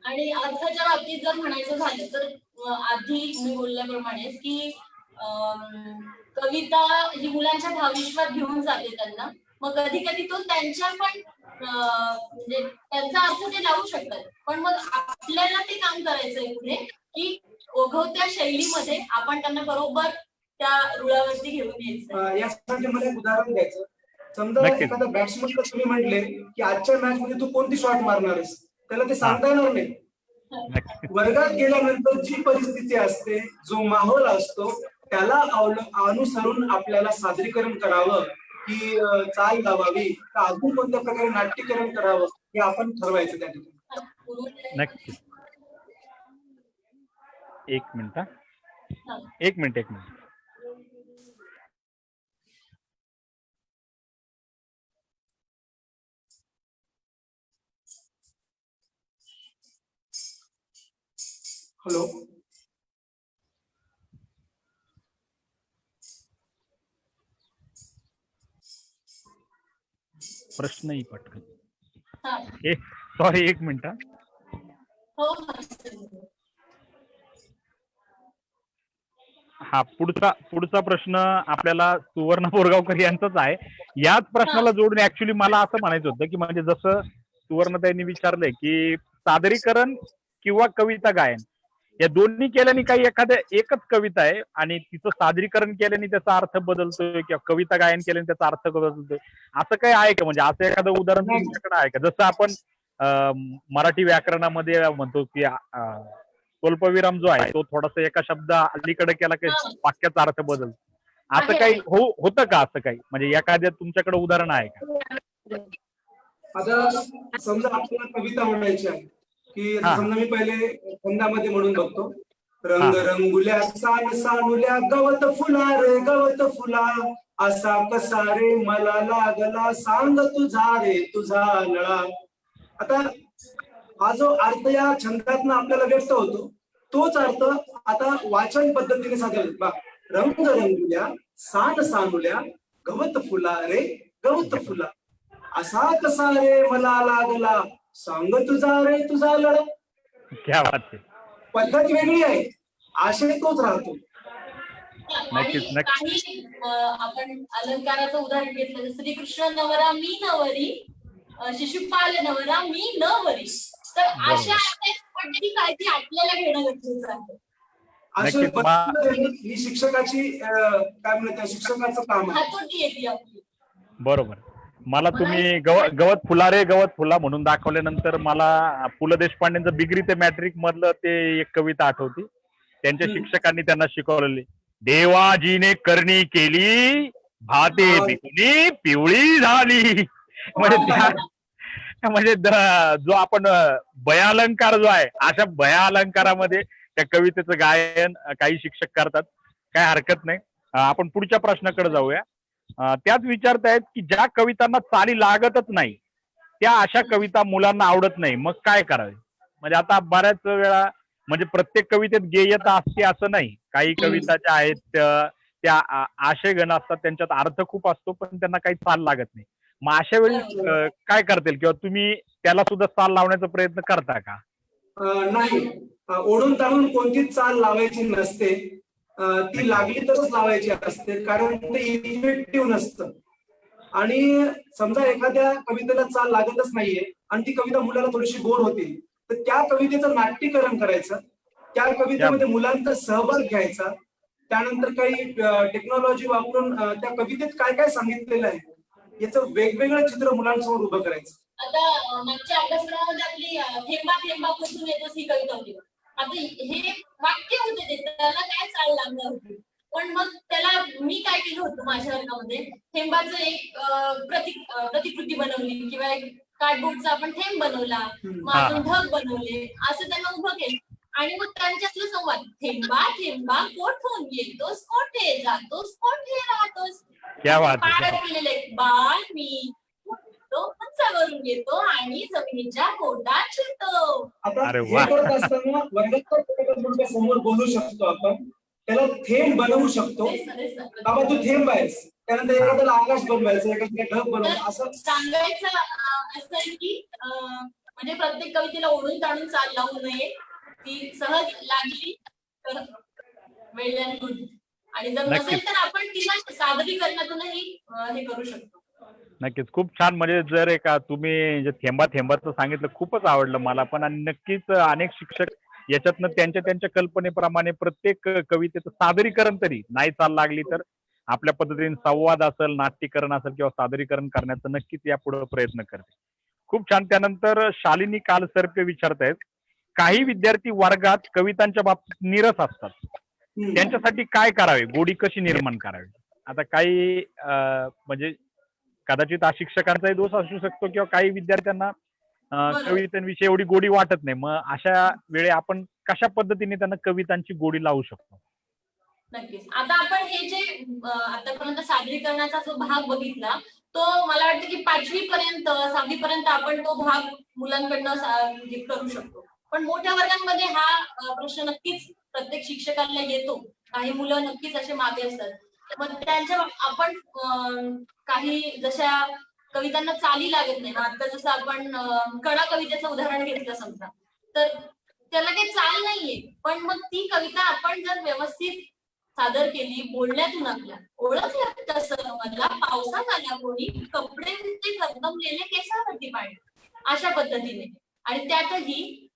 D: आणि अर्थाच्या बाबतीत जर म्हणायचं झालं तर आधी मी बोलल्याप्रमाणे की कविता ही मुलांच्या भावविश्वात घेऊन जाते त्यांना. मग कधी कधी तो त्यांच्या पण म्हणजे त्यांचा अर्थ ते लावू शकतात, पण मग आपल्याला ते काम करायचंय पुढे की ओघवत्या शैलीमध्ये आपण त्यांना बरोबर त्या रुळावरती घेऊन यायचं.
C: यासाठी मला एक उदाहरण द्यायचं. समजा
A: नक्कीच.
C: एखादा बॅट्समनला तुम्ही म्हटले की आजच्या मॅच मध्ये तू कोणती शॉट मारणार आहेस, त्याला ते सांगता येणार नाही.
A: नक्कीच.
C: वर्गात गेल्यानंतर जी परिस्थिती असते, जो माहोल असतो, त्याला अनुसरून आपल्याला सादरीकरण करावं की चाल लावावी, तर अजून कोणत्या प्रकारे नाट्यकरण करावं हे आपण ठरवायचं त्या ठिकाणी.
A: नक्कीच. एक मिनिट.
C: हॅलो.
A: प्रश्नही पटकन.
D: हा.
A: सॉरी, एक मिनिट.
D: हो.
A: हा पुढचा प्रश्न आपल्याला सुवर्ण बोरगावकर यांचाच आहे. याच प्रश्नाला जोडून ऍक्च्युली मला असं म्हणायचं होतं की म्हणजे जसं सुवर्णताईंनी विचारलंय की सादरीकरण किंवा कविता गायन या दोन्ही केल्याने काही एकच कविता आहे आणि तिचं सादरीकरण केल्याने त्याचा अर्थ बदलतोय किंवा कविता गायन केल्याने त्याचा अर्थ बदलतोय, असं काही आहे का? म्हणजे असं एखादं उदाहरण तुमच्याकडे आहे का? जसं आपण मराठी व्याकरणामध्ये म्हणतो की स्वल्पविराम जो आहे तो थोडासा एका शब्द अलीकडे केला की वाक्याचा अर्थ बदल, असं काही होतं का? असं काही म्हणजे एखाद्या तुमच्याकडे उदाहरण आहे का?
C: आता समजा आपल्याला कविता म्हणायची आहे की समजा मी पहिले छंदामध्ये म्हणून बघतो. रंग रंगुल्या सान सानुल्या गवत फुला रे गवत फुला, असा कसा रे मला लागला सांग तुझा रे तुझा लळा. आता हा जो अर्थ या छंदातनं आपल्याला व्यक्त होतो तोच अर्थ आता वाचन पद्धतीने साधला. रंग रंगुल्या सान सानुल्या गवत फुला रे गवत फुला, असा कसा रे मला लागला सांग तुझा रे तुझा लळा.
A: क्या बात आहे.
C: पद्धत वेगळी आहे, आशय तोच राहतो.
D: आणि काही आपण अलंकाराचं उदाहरण घेतलं, श्रीकृष्ण नवरा मी नवरी, शिशुपाल नवरा मी नवरी, तर अशा पद्धती काय ती आपल्याला घेणं गरजेचं आहे.
C: अशा पद्धतीने ही शिक्षकाची काय म्हणतात शिक्षकाचं काम आहे.
D: हातोटी येते आपली.
A: बरोबर. मला तुम्ही गवत फुला रे गवत फुला म्हणून दाखवल्यानंतर मला पु ल देशपांडेंचं बिगरी ते मॅट्रिक मधलं ते एक कविता आठवती. त्यांच्या शिक्षकांनी त्यांना शिकवलेली, देवाजीने करणी केली भाते पिकली पिवळी झाली. म्हणजे जो आपण भयालंकार जो आहे, अशा भयालंकारामध्ये त्या कवितेचं गायन काही शिक्षक करतात, काय हरकत नाही. आपण पुढच्या प्रश्नाकडे जाऊया. त्याच विचारतायत की ज्या कवितांना चाली लागतच नाही त्या अशा कविता मुलांना आवडत नाही, मग काय करावे? म्हणजे आता बऱ्याच वेळा म्हणजे प्रत्येक कवितेत गेयता असते असं नाही. काही कविता ज्या आहेत त्या आशयघन असतात, त्यांच्यात अर्थ खूप असतो पण त्यांना काही चाल लागत नाही. मग अशा वेळी काय करतील किंवा तुम्ही त्याला सुद्धा चाल लावण्याचा प्रयत्न करता का?
C: नाही, ओढून ताणून कोणतीच चाल लावायची नसते. ती लागली तरच लावायची असते, कारण ते इफेक्टिव्ह नसतं. आणि समजा एखाद्या कवितेला चाल लागतच नाहीये आणि ती कविता मुलाला थोडीशी बोर होते, तर त्या कवितेचं नाट्यकरण करायचं, त्या कवितेमध्ये मुलांचा सहभाग घ्यायचा, त्यानंतर काही टेक्नॉलॉजी वापरून त्या कवितेत काय काय सांगितलेलं आहे याचं वेगवेगळं चित्र मुलांसमोर उभं करायचं.
D: आता मागच्या अभ्यासक्रमामध्ये आपली थेंबा थेंबा कोसळून येतोस ही कविता होती. आता हे वाक्य होते ते, त्याला काय चाल लागणार होती, पण मग त्याला मी काय केलं होतं माझ्या वर्गामध्ये, थेंबाचं एक प्रतिकृती बनवली किंवा एक कार्डबोर्डचा आपण थेंब बनवला, मग अजून ढग बनवले, असं त्यांना उभं केलं. आणि मग त्यांच्यातलं संवाद, थेंबा थेंबा कोठून येतोस कोठे जातोस कोठे राहतोस, पाण्यात केलेले बाळ मी तो उंचावरून येतो आणि जमिनीच्या पोटात शिरतो.
C: आता हे करत असताना वर्गाच्या समोर बोलू शकतो आपण, त्याला थेंब बनवू शकतो.
D: तेच ना.
C: बाबा तू थेंब आहेस, त्यानंतर एखाद्याला आकाश बनवायचं, एखाद्याला ढग बनवायचं, असं
D: सांगायचं असं आहे की म्हणजे प्रत्येक कवितेला ओढून ताणून चाल लावू नये. ती सहज लागली तर वेल अँड गुड, आणि जर
A: नक्कीच.
D: नसेल तर आपण तिला सादरीकरणातूनही हे करू शकतो.
A: नक्कीच खूप छान. म्हणजे जर एका तुम्ही जे थेंबा थेंबाचं सांगितलं खूपच आवडलं मला पण, आणि नक्कीच अनेक शिक्षक याच्यातनं त्यांच्या कल्पनेप्रमाणे प्रत्येक कवितेचं सादरीकरण तरी नाही चाल लागली तर आपल्या पद्धतीने संवाद असेल, नाट्यकरण असेल किंवा सादरीकरण करण्याचा नक्कीच यापुढे प्रयत्न करते. खूप छान. त्यानंतर शालिनी कालसर्पे विचारतायत, काही विद्यार्थी वर्गात कवितांच्या बाबतीत नीरस असतात, त्यांच्यासाठी काय करावे, गोडी कशी निर्माण करावी? आता काही म्हणजे कदाचित हा शिक्षकांचाही दोष असू शकतो किंवा काही विद्यार्थ्यांना
D: बरोबर.
A: कवितांविषयी एवढी गोडी वाटत नाही. मग अशा वेळी आपण कशा पद्धतीने त्यांना कवितांची गोडी लावू शकतो?
D: नक्कीच. आता आपण हे जे आतापर्यंत सादरीकरणाचा जो भाग बघितला, तो मला वाटतं की 5वी पर्यंत 6वी पर्यंत आपण तो भाग मुलांकडनं हे करू शकतो. पण मोठ्या वर्गांमध्ये हा प्रश्न नक्कीच प्रत्येक शिक्षकांना येतो. काही मुलं नक्कीच असे मागे असतात. मग त्यांच्या आपण काही जशा कवितांना चाली लागत नाही. आता जसं आपण कणा कवितेचं उदाहरण घेतलं समजा, तर त्याला काही चाल नाहीये, पण मग ती कविता आपण जर व्यवस्थित सादर केली, बोलण्यातून आपल्या ओळखलं तसं मला पावसात आल्या कोणी, कपडे ते गमगमलेले केसावरती पाणी, अशा पद्धतीने. आणि त्यातही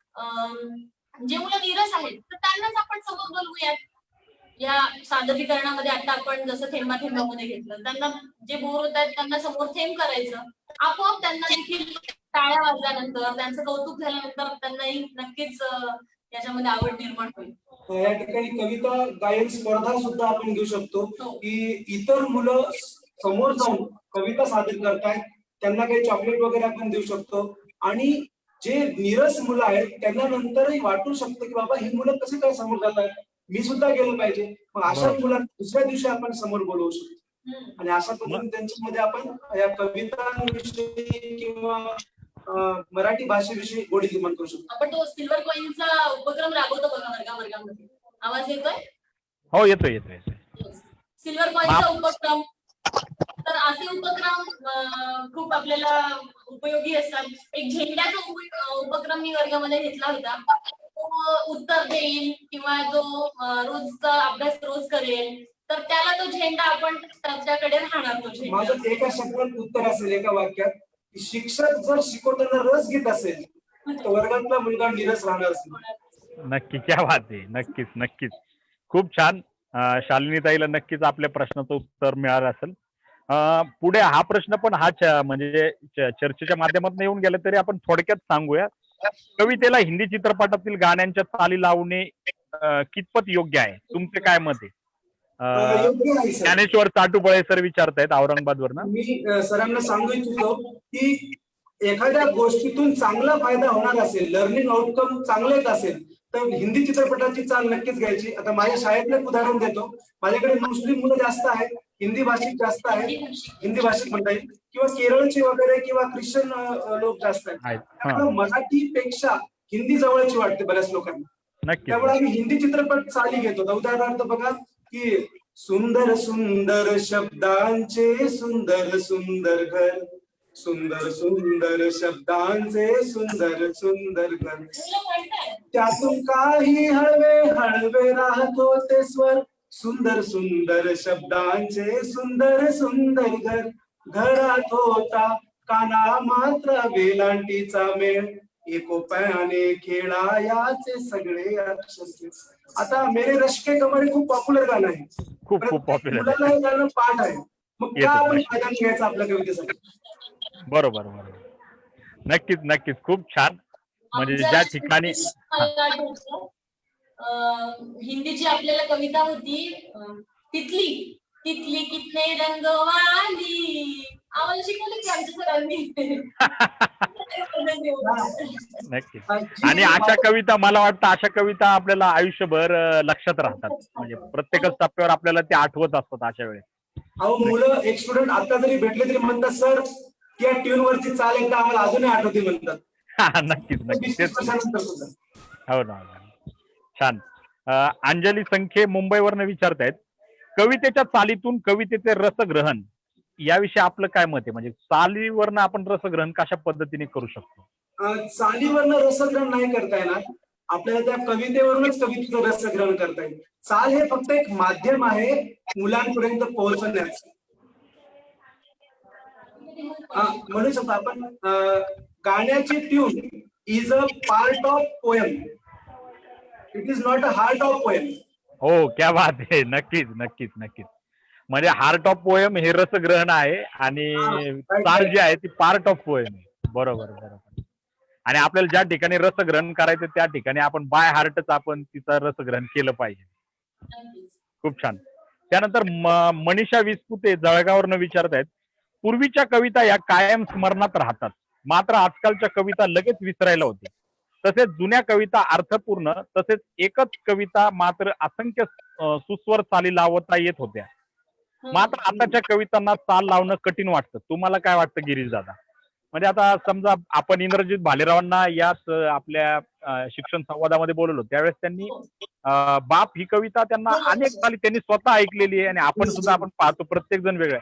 D: जे मुलं नीरस आहेत तर त्यांनाच आपण समोर बोलवूयात. या सादरीकरणामध्ये आता आपण जसं थेंबा थेंबामध्ये घेतलं, त्यांना जे बोर होत आहेत त्यांना समोर थेंब करायचं, आपोआप त्यांना देखील टाळ्या वाजल्यानंतर, त्यांचं कौतुक झाल्यानंतर त्यांनाही नक्कीच याच्यामध्ये आवड निर्माण होईल.
C: या ठिकाणी कविता गायन स्पर्धा सुद्धा आपण घेऊ शकतो, की इतर मुलं समोर जाऊन कविता सादर करतायत, त्यांना काही चॉकलेट वगैरे आपण देऊ शकतो. आणि जे नीरस मुलं आहेत त्यांना नंतरही वाटू शकतं की बाबा ही मुलं कसे काय समोर जात आहेत, मी सुद्धा गेलो पाहिजे. मग अशा मुलांना दुसऱ्या दिवशी आपण समोर बोलवू शकतो. आणि अशा पद्धतीने त्यांच्यामध्ये आपण या कवितांविषयी किंवा मराठी भाषेविषयी गोडी निर्माण करू शकतो.
D: आपण तो सिल्वर कॉईनचा उपक्रम राबवतो बघा वर्गामध्ये. आवाज येतोय?
A: हो, येतोय.
D: सिल्वर कॉईनचा उपक्रम, तर असे उपक्रम खूप आपल्याला उपयोगी असतात. एक झेंड्याचा उपक्रम मी वर्गामध्ये घेतला होता. तो उत्तर देईल किंवा जो रोजचा अभ्यास रोज करेल, तर त्याला तो झेंडा आपण त्याच्याकडे राहणार. तो झेंडा
C: माझं एका शब्दात उत्तर असेल, एका वाक्यात, की शिक्षक जर शिकवताना रस घेत असेल तर वर्गातला मुलगा नीरस राहणार असेल.
A: नक्की, क्या बात आहे. नक्कीच. खूप छान. शालिनीताईला नक्कीच आपल्या प्रश्नाचं उत्तर मिळालं असेल. पुढे हा प्रश्न पण म्हणजे चर्चेच्या माध्यमातून येऊन गेला तरी आपण थोडक्यात सांगूया. कवितेला हिंदी चित्रपटातील गाण्यांच्या चाली लावणे कितपत योग्य आहे? तुमचे काय मत आहे?
C: योग्य नाही सर.
A: ज्ञानेश्वर चाटुपळे सर विचारतायत औरंगाबादवरनं.
C: मी सरांना सांगू इच्छितो की एखाद्या गोष्टीतून चांगला फायदा होणार असेल, लर्निंग आउटकम चांगले येत असेल तर हिंदी चित्रपटाची चाल नक्कीच घ्यायची. आता माझ्या शाळेतलं एक उदाहरण देतो. माझ्याकडे मुस्लिम मुलं जास्त आहेत, हिंदी भाषिक जास्त आहेत, हिंदी भाषिक म्हणता येईल, किंवा केरळचे वगैरे किंवा ख्रिश्चन लोक जास्त आहेत. त्यामुळे मराठीपेक्षा हिंदी जवळची वाटते बऱ्याच लोकांना.
A: नक्की.
C: त्यामुळे आम्ही हिंदी चित्रपट चाली घेतो. उदाहरणार्थ बघा की सुंदर सुंदर शब्दांचे सुंदर सुंदर घर, सुंदर सुंदर शब्दांचे सुंदर सुंदर घर, त्यातून काही हळवे हळवे राहतो ते स्वर, सुंदर सुंदर शब्दांचे सुंदर सुंदर घर, घरात होता काना मात्र वेलांटीचा मेळ, एकोप्याने खेळायाचे सगळे अक्षर. आता मेरे रश्के कमरे खूप पॉप्युलर गाणं आहे,
A: खूप पॉप्युलर.
C: मुलांना हे गाणं पाठ आहे. मग का आपण फायदा घ्यायचा आपल्या कवितेसाठी?
A: बरोबर. नक्कीच. खूप छान. म्हणजे ज्या ठिकाणी
D: हिंदीची आपल्याला कविता होती, तितली तितली कितने रंगवाली, आम्हाला शिकवली की आमच्या सरांनी.
A: नक्कीच. आणि अशा कविता, मला वाटतं अशा कविता आपल्याला आयुष्यभर लक्षात राहतात. म्हणजे प्रत्येकच टप्प्यावर आपल्याला ते आठवत असतात अशा वेळेस.
C: अहो मुलं, एक स्टुडंट आता जरी भेटले तरी म्हणतात सर त्या ट्यून वरची चाल एकदा आम्हाला अजूनही आठवते म्हणतात.
A: नक्कीच.
C: 20 वर्षानंतर सुद्धा.
A: हो ना. छान. अंजली संखे मुंबईवरनं विचारतायत, कवितेच्या चालीतून कवितेचे रसग्रहण याविषयी आपलं काय मत आहे? म्हणजे चालीवरनं आपण रसग्रहण कशा पद्धतीने करू शकतो?
C: चालीवरनं रसग्रहण नाही करता येणार. आपल्याला त्या कवितेवरूनच कवितेचं रसग्रहण करता येईल. चाल हे फक्त एक माध्यम आहे मुलांपर्यंत पोहोचण्याचं. म्हणू शकतो आपण गाण्याची tune is a part of poem. It is not a heart of poem.
A: हो, क्या बात आहे. नक्कीच, नक्कीच, नक्कीच. म्हणजे हार्ट ऑफ पोएम हे रसग्रहण आहे आणि चाल जी आहे ती पार्ट ऑफ पोएम आहे. बरोबर, बरोबर. आणि आपल्याला ज्या ठिकाणी रसग्रहण करायचं त्या ठिकाणी आपण बाय हार्टच आपण तिचं रसग्रहण केलं पाहिजे.
D: नक्कीच.
A: खूप छान. त्यानंतर मनीषा विस्पुते जळगाववरनं विचारतायत, पूर्वीच्या कविता या कायम स्मरणात राहतात, मात्र आजकालच्या कविता लगेच विसरायला होते. तसेच जुन्या कविता अर्थपूर्ण, तसेच एकच कविता मात्र असंख्य सुस्वर चाली लावता येत होत्या. मात्र आताच्या कवितांना चाल लावणं कठीण वाटतं. तुम्हाला काय वाटतं गिरीश दादा? म्हणजे आता समजा आपण इंद्रजित भालेरावांना याच आपल्या शिक्षण संवादामध्ये बोलवलं, त्यावेळेस त्यांनी बाप ही कविता त्यांना अनेक साली त्यांनी स्वतः ऐकलेली आहे आणि आपण सुद्धा आपण पाहतो प्रत्येक जण वेगळं.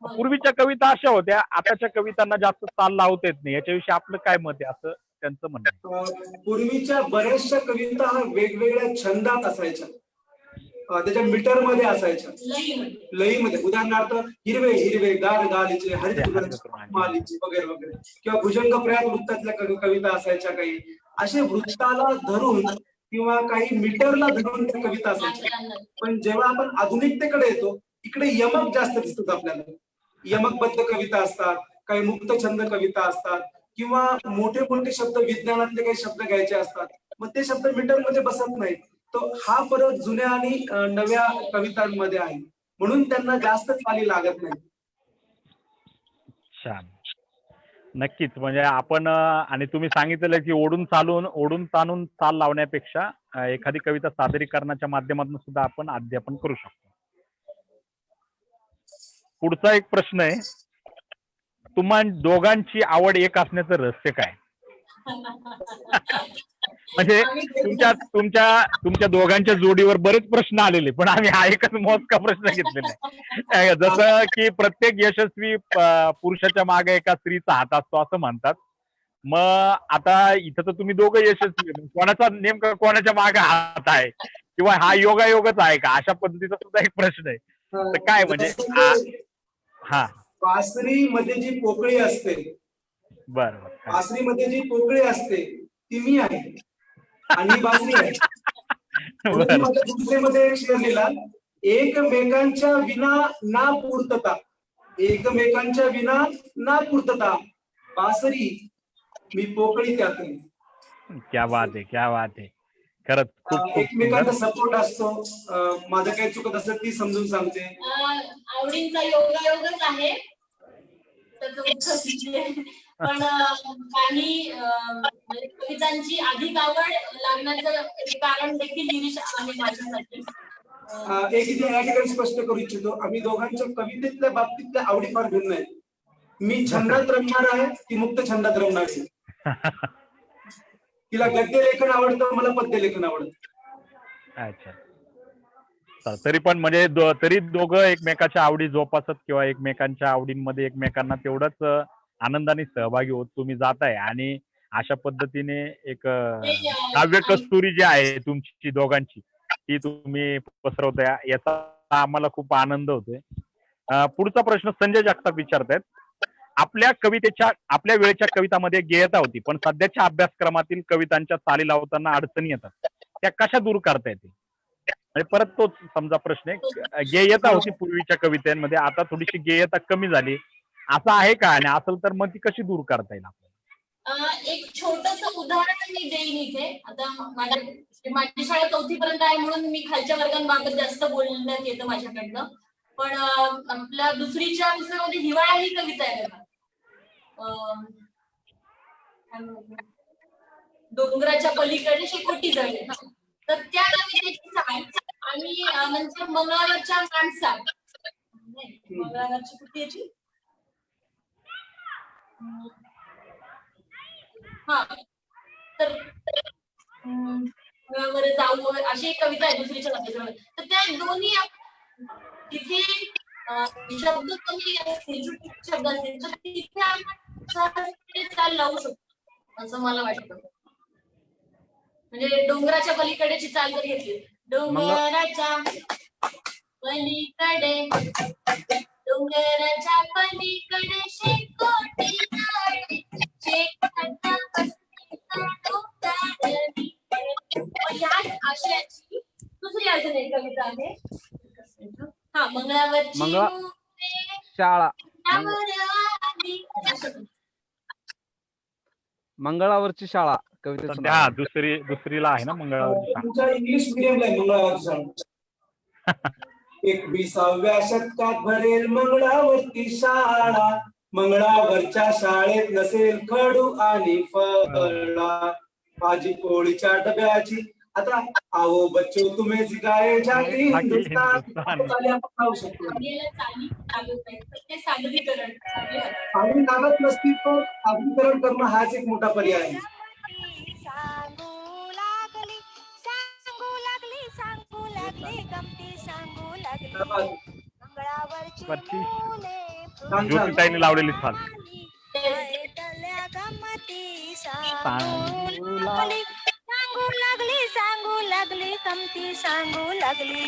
A: पूर्वीच्या कविता अशा होत्या, आताच्या कवितांना जास्त चाल लावता येत नाही. याच्याविषयी आपलं काय मत आहे असं त्यांचं म्हणणं आहे?
C: पूर्वीच्या बऱ्याचशा कविता हा वेगवेगळ्या छंदात असायच्या. त्याच्या मीटर मध्ये असायच्या, लईमध्ये. उदाहरणार्थ हिरवे हिरवे गार गालीचे, हरित मालीचे वगैरे वगैरे, किंवा भुजंग प्रयात वृत्तातल्या कविता असायच्या काही. असे वृत्ताला धरून किंवा काही मीटरला धरून त्या कविता असायच्या. पण जेव्हा आपण आधुनिकतेकडे येतो, इकडे यमक जास्त दिसतात आपल्याला. यमकबद्ध कविता असतात, काही मुक्त छंद कविता असतात, किंवा मोठे मोठे शब्द विज्ञानातले काही शब्द घ्यायचे असतात, मग ते शब्द मीटर मध्ये बसत नाहीत. तो हा फरक जुन्या आणि नव्या कवितांमध्ये आहे. म्हणून त्यांना जास्त चाली लागत नाही.
A: छान. नक्कीच. म्हणजे आपण आणि तुम्ही सांगितलेलं की ओढून ताणून चाल लावण्यापेक्षा एखादी कविता सादरीकरणाच्या माध्यमातून सुद्धा आपण अध्यापन करू शकतो. पुढचा एक प्रश्न आहे, तुम्हा दोघांची आवड एक असण्याचं रहस्य काय? म्हणजे तुमच्या दोघांच्या जोडीवर बरेच प्रश्न आलेले, पण आम्ही हा एकच मोजका प्रश्न घेतलेला आहे. जसं की प्रत्येक यशस्वी पुरुषाच्या मागे एका स्त्रीचा हात असतो असं म्हणतात. मग आता इथं तर तुम्ही दोघं यशस्वी आहे. कोणाचा नेमका कोणाच्या मागे हात आहे किंवा हा योगायोगच आहे का, अशा पद्धतीचा सुद्धा एक प्रश्न आहे. तर काय म्हणजे हा
C: बासरीमध्ये जी पोकळी असते,
A: बरं
C: बासरीमध्ये जी पोकळी असते ती मी आहे आणि ही बासरी आहे. म्हणून मी माझ्या दुसरेमध्ये एक शेर लिहिला, एकमेकांच्या विना ना पूर्तता, एकमेकांच्या विना ना पूर्तता, बासरी मी पोकळी त्यातली.
A: क्या बात आहे, क्या बात आहे. खरंच खूप खूप
C: एकमेकांचा सपोर्ट असतो. माझं काही चुकत असेल ती समजून सांगते.
D: आवडींचा योगायोगच आहे त्याचं उत्तर. पण काही म्हणजे कवितांची अधिक आवड लागण्याचं कारण देखील गिरीश आहे माझ्यासाठी.
C: एक इथे या ठिकाणी स्पष्ट करू इच्छितो, आम्ही दोघांच्या कवितेतल्या बाबतीतल्या आवडी फार भिन्न आहेत. मी छंदात रमणार आहे, ती मुक्त छंदात रमणार आहे. तिला गद्य लेखन आवडतं, मला पद्य लेखन आवडतं.
A: अच्छा. तरी पण म्हणजे तरी दोघं एकमेकाच्या आवडी जोपासत किंवा एकमेकांच्या आवडींमध्ये एकमेकांना तेवढंच आनंदाने सहभागी होत तुम्ही जाताय आणि अशा पद्धतीने एक काव्य कस्तुरी जी आहे तुमची दोघांची ती तुम्ही पसरवताय, याचा आम्हाला खूप आनंद होतोय. पुढचा प्रश्न संजय जगताप विचारतायत, आपल्या वेळेच्या कवितामध्ये गेयता होती, पण सध्याच्या अभ्यासक्रमातील कवितांच्या चाली लावताना अडचणी येतात, त्या कशा दूर करता येतील? म्हणजे परत तोच समजा प्रश्न आहे, गेयता होती पूर्वीच्या कवितांमध्ये, आता थोडीशी गेयता कमी झाली, असं आहे का? आणि असेल तर मग ती कशी दूर करता येईल आपल्याला?
D: एक छोटस उदाहरण मी देईन इथे. आता माझी शाळा 4थी पर्यंत आहे म्हणून मी खालच्या वर्गांबाबत जास्त बोलण्यात येतं माझ्याकडनं. पण आपल्या दुसरीच्या पुस्तकामध्ये हिवाळा ही कविता आहे बघा. डोंगराच्या पलीकडे शेकोटी जळली. तर त्या कवितेची चाल आणि म्हणजे मंगळावरच्या माणसा, मंगळावरची कुठली याची, हा तर वर जाऊ अशी एक कविता आहे दुसरीच्या कवितेमध्ये. तर त्या दोन्ही तिथे शब्द कमी असतील शब्द असतील तर तिथे आपण सहजपणे चाल लावू शकतो असं मला वाटतं. म्हणजे डोंगराच्या पलीकडेची चाल जर घेतली, डोंगराच्या पलीकडे डोंगराच्या पलीकडे शेकोटी झाडे, शेकोट्या बसल्या डोंगरावरी. ह्याच आशयाची दुसरी अजून एक कविता आहे. हा, मंगळावरची मुले
E: शाळा
D: त्यावर
E: मंगळावरची शाळा कवितेचं
A: सध्या
E: नाव
A: हा
E: आहे.
A: दुसरीला आहे ना मंगळवारची शाळा.
C: तुमच्या इंग्लिश मिडियमला आहे मंगळावरची शाळा. 21व्या शतकात भरेल मंगळावरती शाळा, मंगळावरच्या शाळेत नसेल खडू आणि फळा, भाजी पोळीच्या डब्याची आता आओ बच्चो तुम्ही जिगाए जागी हिंदुस्तान चाली आपण लावू शकतो.
D: गेल्या चाली लागत नाही तर ते सादरीकरण चांगले आहे.
C: चाली लागत नसती तर सादरीकरण करणं हाच एक मोठा पर्याय आहे.
F: सांगू लागली गमती सांगू लागली मंगळावरची
A: वरची
F: मुले
A: ज्योतिताईने लावलेली चाल.
F: भेटल्या गमती सांगू लागली गमती सांगू लागली.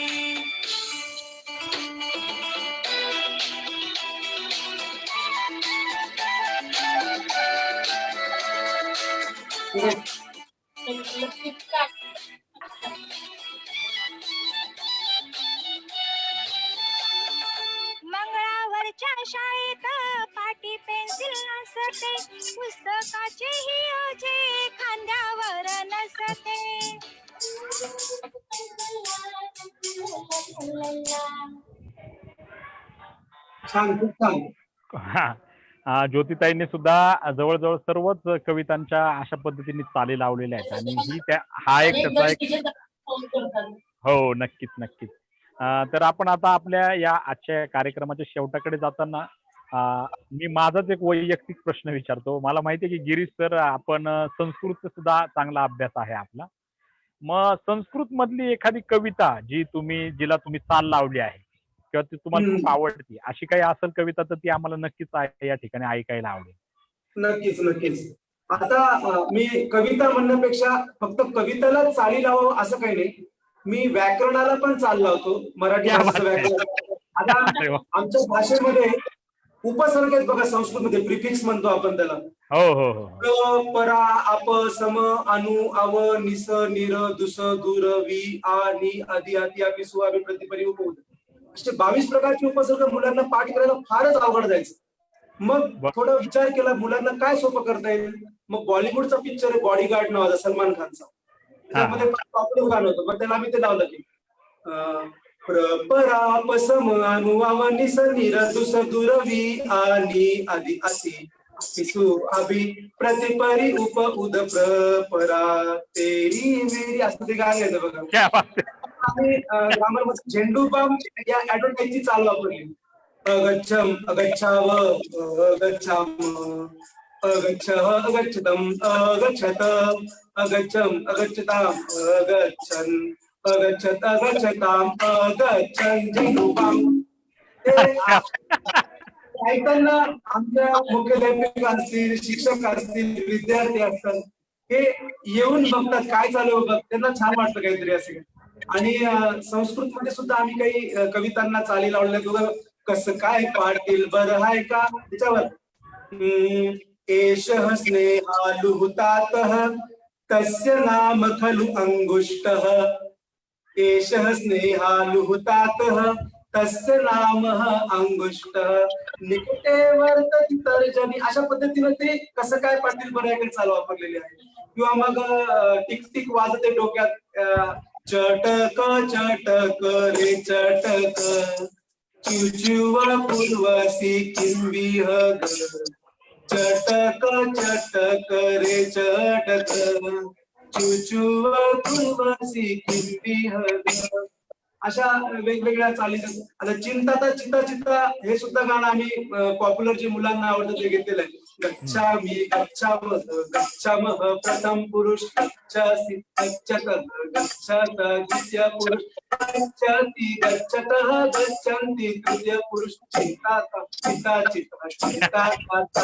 F: मंगळावरच्या शाळेत पाटी पेन्सिल नसते, पुस्तकाचेही ओझे खांद्यावर नसते.
C: छान, खूप छान.
A: ज्योतिताईंनी सुद्धा जवळजवळ सर्वच कवितांच्या अशा पद्धतीने चाली लावलेल्या आहेत आणि हा एक त्याचा एक हो नक्कीच नक्कीच. तर आपण आता आपल्या या आजच्या कार्यक्रमाच्या शेवटाकडे जाताना मी माझाच एक वैयक्तिक प्रश्न विचारतो. मला माहिती आहे की गिरीश सर आपण संस्कृत सुद्धा चांगला अभ्यास आहे आपला. मग संस्कृत मधली एखादी कविता जिला तुम्ही चाल लावली आहे किंवा ती तुम्हाला खूप आवडती अशी काही असेल कविता तर ती आम्हाला नक्कीच या ठिकाणी ऐकायला आवडेल.
C: नक्कीच नक्कीच. आता मी कविता म्हणण्यापेक्षा फक्त कवितेला चाली लावावं असं काही नाही, मी व्याकरणाला पण चाल लावतो. मराठी भाषेचं व्याकरण. आता आमच्या भाषेमध्ये उपसर्ग आहेत बघा, संस्कृतमध्ये प्रिफिक्स म्हणतो आपण त्याला.
A: हो हो हो.
C: क, परा, आप, सम, अनु, अव, निस, निर, दुस, दूर, वि, आ, नि, आदि, अति, अपि, सु, अभि, प्रतिपरी, उपपद असे 22 प्रकारचे उपसर्ग मुलांना पाठ करायला फारच अवघड जायचं. मग थोडा विचार केला मुलांना काय सोपं करता येईल. मग बॉलिवूडचा पिक्चर आहे बॉडीगार्ड नावाचा सलमान खानचा, त्यामध्ये पॉप्युलर गाणं होतं. मग त्याला आम्ही ते लावलं की परा पसम अनु अव निस निर दुस दूर वि आणि आदि अति पिसु अभि प्रतिपरी उप उद प्रपरा तेरी मेरी असं ते गाणं येतं बघा. आम्ही ग्रामर मध्ये झेंडूबाम या ऍडव्हर्टाईजची चाल वापरली. अगच्छम अगच्छाव अगच्छाम अगच्छ अगच्छतम अगच्छत अगच्छम अगच्छताम अगच्छन अगच्छत अगच्छताम अगच्छन झेंडूबाम. ऐकायला आमच्या मुख्याध्यापिका असतील, शिक्षक असतील, विद्यार्थी असतात, हे येऊन बघतात काय चालू बघ, त्यांना छान वाटतं काहीतरी असे. आणि संस्कृत मध्ये सुद्धा आम्ही काही कवितांना चाली लावल्या. कसं काय पाटील बरं हाय का त्याच्यावर एषः स्नेहालुहुतातः तस्य नाम खलु अंगुष्टः, एषः स्नेहालुहुतातः तस्य नाम अंगुष्टः, निकटे वर्तति तर्जनी. अशा पद्धतीने ते कसं काय पाटील बरं हाय का चाल वापरलेली आहे. किंवा मग टिक टिक वाजते डोक्यात चटक चटक रे चटक चिवचिव पूर्वसी किंविहग चटक चटक रे चटक चिवचिव पूर्वसी किंविहग. अशा वेगवेगळ्या चालीचं. आता चिंता तर चिता चिता हे सुद्धा गाणं आम्ही पॉप्युलर जे मुलांना आवडतं ते घेतलेलं आहे. गच्छामि गच्छामः गच्छामः प्रथम पुरुष गच्छसि गच्छत गच्छत द्वितीय पुरुष गच्छति गच्छतः गच्छन्ति तृतीय पुरुष चिता चिता चिता चिता चिता.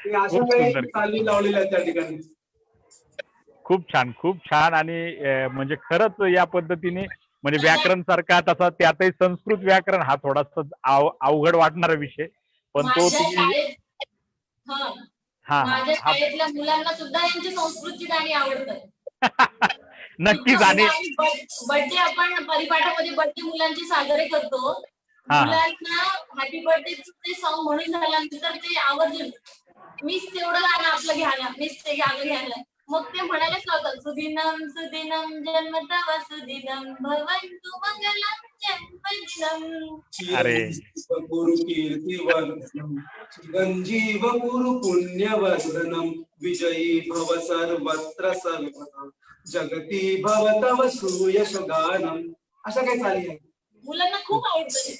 C: हे अशा
A: खूप
C: काही
A: सुंदर.
C: चाली लावलेल्या आहेत त्या ठिकाणी.
A: खूप छान आणि म्हणजे खरंच या पद्धतीने म्हणजे व्याकरण सारखा तसा त्यातही संस्कृत व्याकरण हा थोडासा अवघड वाटणारा विषय, पण तो
D: माझ्या
A: तुम्ही
D: शाळेत हा
A: हा
D: माझ्या
A: हा
D: शाळेतल्या मुलांना सुद्धा यांची संस्कृतची गाणी आवडतात.
A: नक्कीच. आणि
D: बर्थडे आपण परिपाठामध्ये बर्थडे मुलांची साजरे करतो.
A: हा.
D: मुलांना हॅपी बर्थडे ते सॉन्ग म्हणून झाल्यानंतर ते आवर्जून मीच तेवढं गाणं आपलं घ्यायला, मीच ते गाणं घ्यायला, मग ते म्हणायलाच लावतात, सुदिनम सुदिनम जन्मतव सुदिनम भवन्तु मंगलम जन्मदिनम.
A: अरे
C: गुरु कीर्तिवर्धनम चिरंजीव गुरु पुण्यवर्धनम विजयी भव सर्वत्र सर्वदा जगती भव तव सुयशगानम. अशा काही चाली आहेत.
D: मुलांना खूप आवडतं.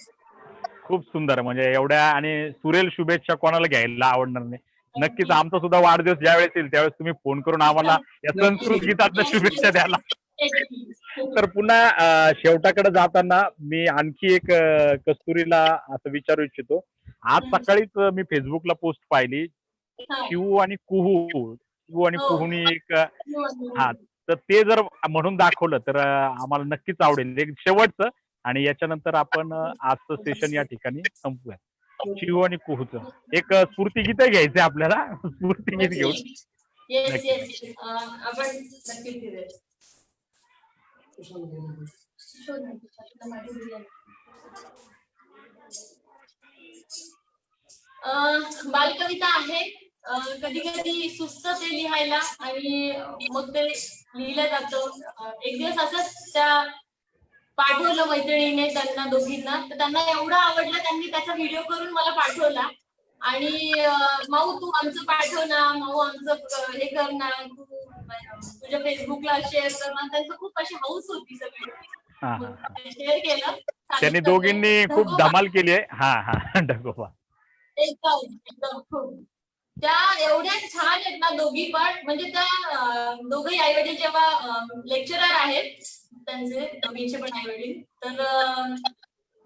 A: खूप सुंदर. म्हणजे एवढ्या आणि सुरेल शुभेच्छा कोणाला घ्यायला आवडणार नाही. नक्कीच आमचा सुद्धा वाढदिवस ज्यावेळेस येईल त्यावेळेस तुम्ही फोन करून आम्हाला या संस्कृत गीतातल्या शुभेच्छा द्याला. तर पुन्हा शेवटाकडे जाताना मी आणखी एक कस्तुरीला असं विचारू इच्छितो. आज सकाळीच मी फेसबुकला पोस्ट पाहिली, शिव आणि कुहूनी एक हा, तर ते जर म्हणून दाखवलं तर आम्हाला नक्कीच आवडेल. एक शेवटचं आणि याच्यानंतर आपण आजचं सेशन या ठिकाणी संपूया. शिव आणि कुहूचं एक स्फूर्तिगीत घ्यायचंय आपल्याला. स्फूर्तिगीत घेऊन
D: आपण नक्कीच घेऊया. बालकविता आहे. कधी कधी सुचतं ते लिहायला आणि मग ते लिहिलं जातं. एक दिवस असंच त्या पाठवलं मैत्रिणीने त्यांना दोघींना, तर त्यांना एवढं आवडलं त्यांनी त्याचा व्हिडिओ करून मला पाठवला आणि माऊ तू आमचं पाठव ना, माऊ आमचं हे कर ना, तू तुझ्या फेसबुकला शेअर कर ना. त्यांचं खूप अशी हौस होती सगळी. शेअर केलं
A: त्यांनी दोघींनी खूप धमाल केली आहे. हा ढगोबा
D: एकदम खूप. त्या एवढ्या छान आहेत ना दोघी पण. म्हणजे त्या दोघही आई वडील जेव्हा लेक्चरर आहेत त्यांचे दोघींचे पण आई वडील, तर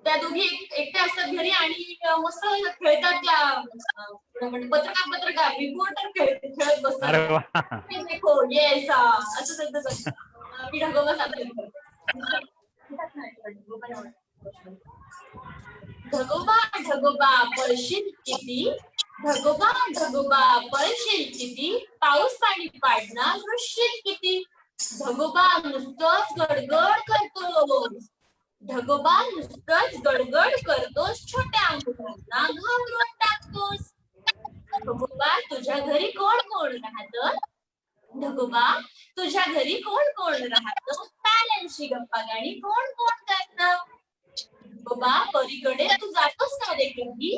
D: त्या दोघी एकट्या असतात घरी आणि मस्त खेळतात. त्या पत्रकार रिपोर्टर खेळत बसतात. देखो येस असं सगळं मी ढगोबा सादर ढगोबा ढगोबा पळशील किती, ढगोबा ढगोबा पळशील किती, पाऊस पाणी पाडणार रुसशील किती. ढगोबा नुसतंच गडगड करतोस, ढगोबा नुसतंच गडगड करतोस, छोट्या मुलांना घाबरून टाकतोस. ढगोबा तुझ्या घरी कोण कोण राहतं, ढगोबा तुझ्या घरी कोण कोण राहतं, पॅरेंट्सची गप्पा गाणी कोण कोण करतं. ढगोबा परीकडे तू जातोस का रे कधी,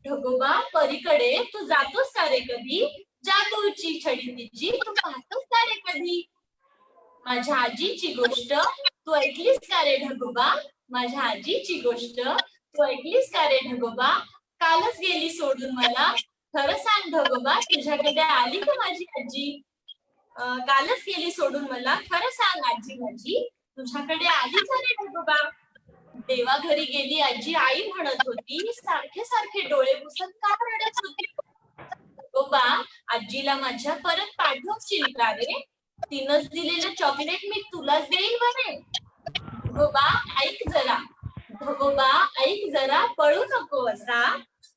D: ढगोबा परीकडे तू जातोस का रे कधी, जादूची छडी तिची तू पाहतोस का रे कधी. माझ्या आजीची गोष्ट तू ऐकलीस का रे ढगोबा, माझ्या आजीची गोष्ट तू ऐकलीस का रे ढगोबा, कालच गेली सोडून मला, खरं सांग ढगोबा तुझ्याकडे आली का माझी आजी. कालच गेली सोडून मला, खरं सांग आजी माझी तुझ्याकडे आली का रे ढगोबा. देवा घरी गेली आजी आई म्हणत होती, सारखे सारखे डोळे पुसत का रडत होती. ढगोबा आजीला माझ्या परत पाठवशील का रे, तिनंच दिलेलं चॉकलेट मी तुलाच देईल बरे. ढगोबा ऐक जरा, ढगोबा ऐक जरा, पळू नको असा,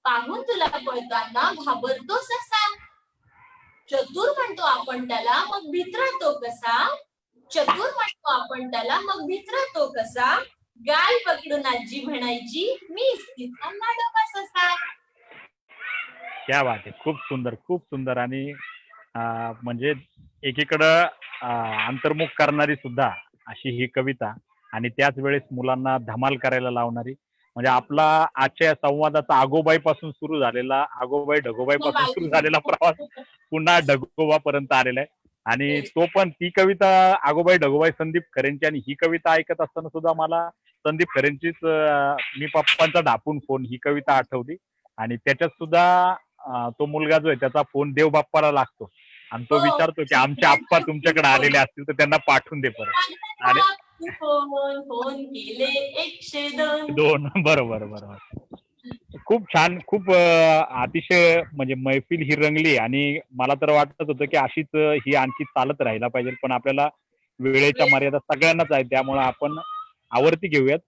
D: पाहून तुला पळताना घाबरतोस असा. चतुर म्हणतो आपण त्याला मग भित्रातो कसा, चतुर म्हणतो आपण त्याला मग भित्रातो कसा. गाल पकडून आजी म्हणायची मीच तिचा नाडोबा ससा.
A: क्या बात आहे. खूप सुंदर आणि म्हणजे एकीकडं अंतर्मुख करणारी सुद्धा अशी ही कविता आणि त्याच वेळेस मुलांना धमाल करायला लावणारी. म्हणजे आपला आजच्या या संवादाचा आगोबाईपासून सुरू झालेला, आगोबाई ढगोबाईपासून सुरू झालेला प्रवास पुन्हा ढगोबापर्यंत आलेला आहे. आणि तो पण ती कविता आगोबाई ढगोबाई संदीप खरेंची, आणि ही कविता ऐकत असताना सुद्धा मला संदीप खरेंचीच मी पप्पांचा ढापून फोन ही कविता आठवली. आणि त्याच्यात सुद्धा तो मुलगा जो आहे त्याचा फोन देव बाप्पाला लागतो आणि तो
D: हो.
A: विचारतो की आमचे आप्पा तुमच्याकडे आलेले असतील तर त्यांना पाठवून दे परत. आणि
D: फोन केले 102.
A: दोन बरोबर बरोबर. खूप छान, खूप अतिशय म्हणजे मैफिल ही रंगली आणि मला तर वाटत होतं की अशीच ही आणखी चालत राहायला पाहिजे, पण आपल्याला वेळेच्या मर्यादा सगळ्यांनाच आहे, त्यामुळे आपण आवर्ती घेऊयात.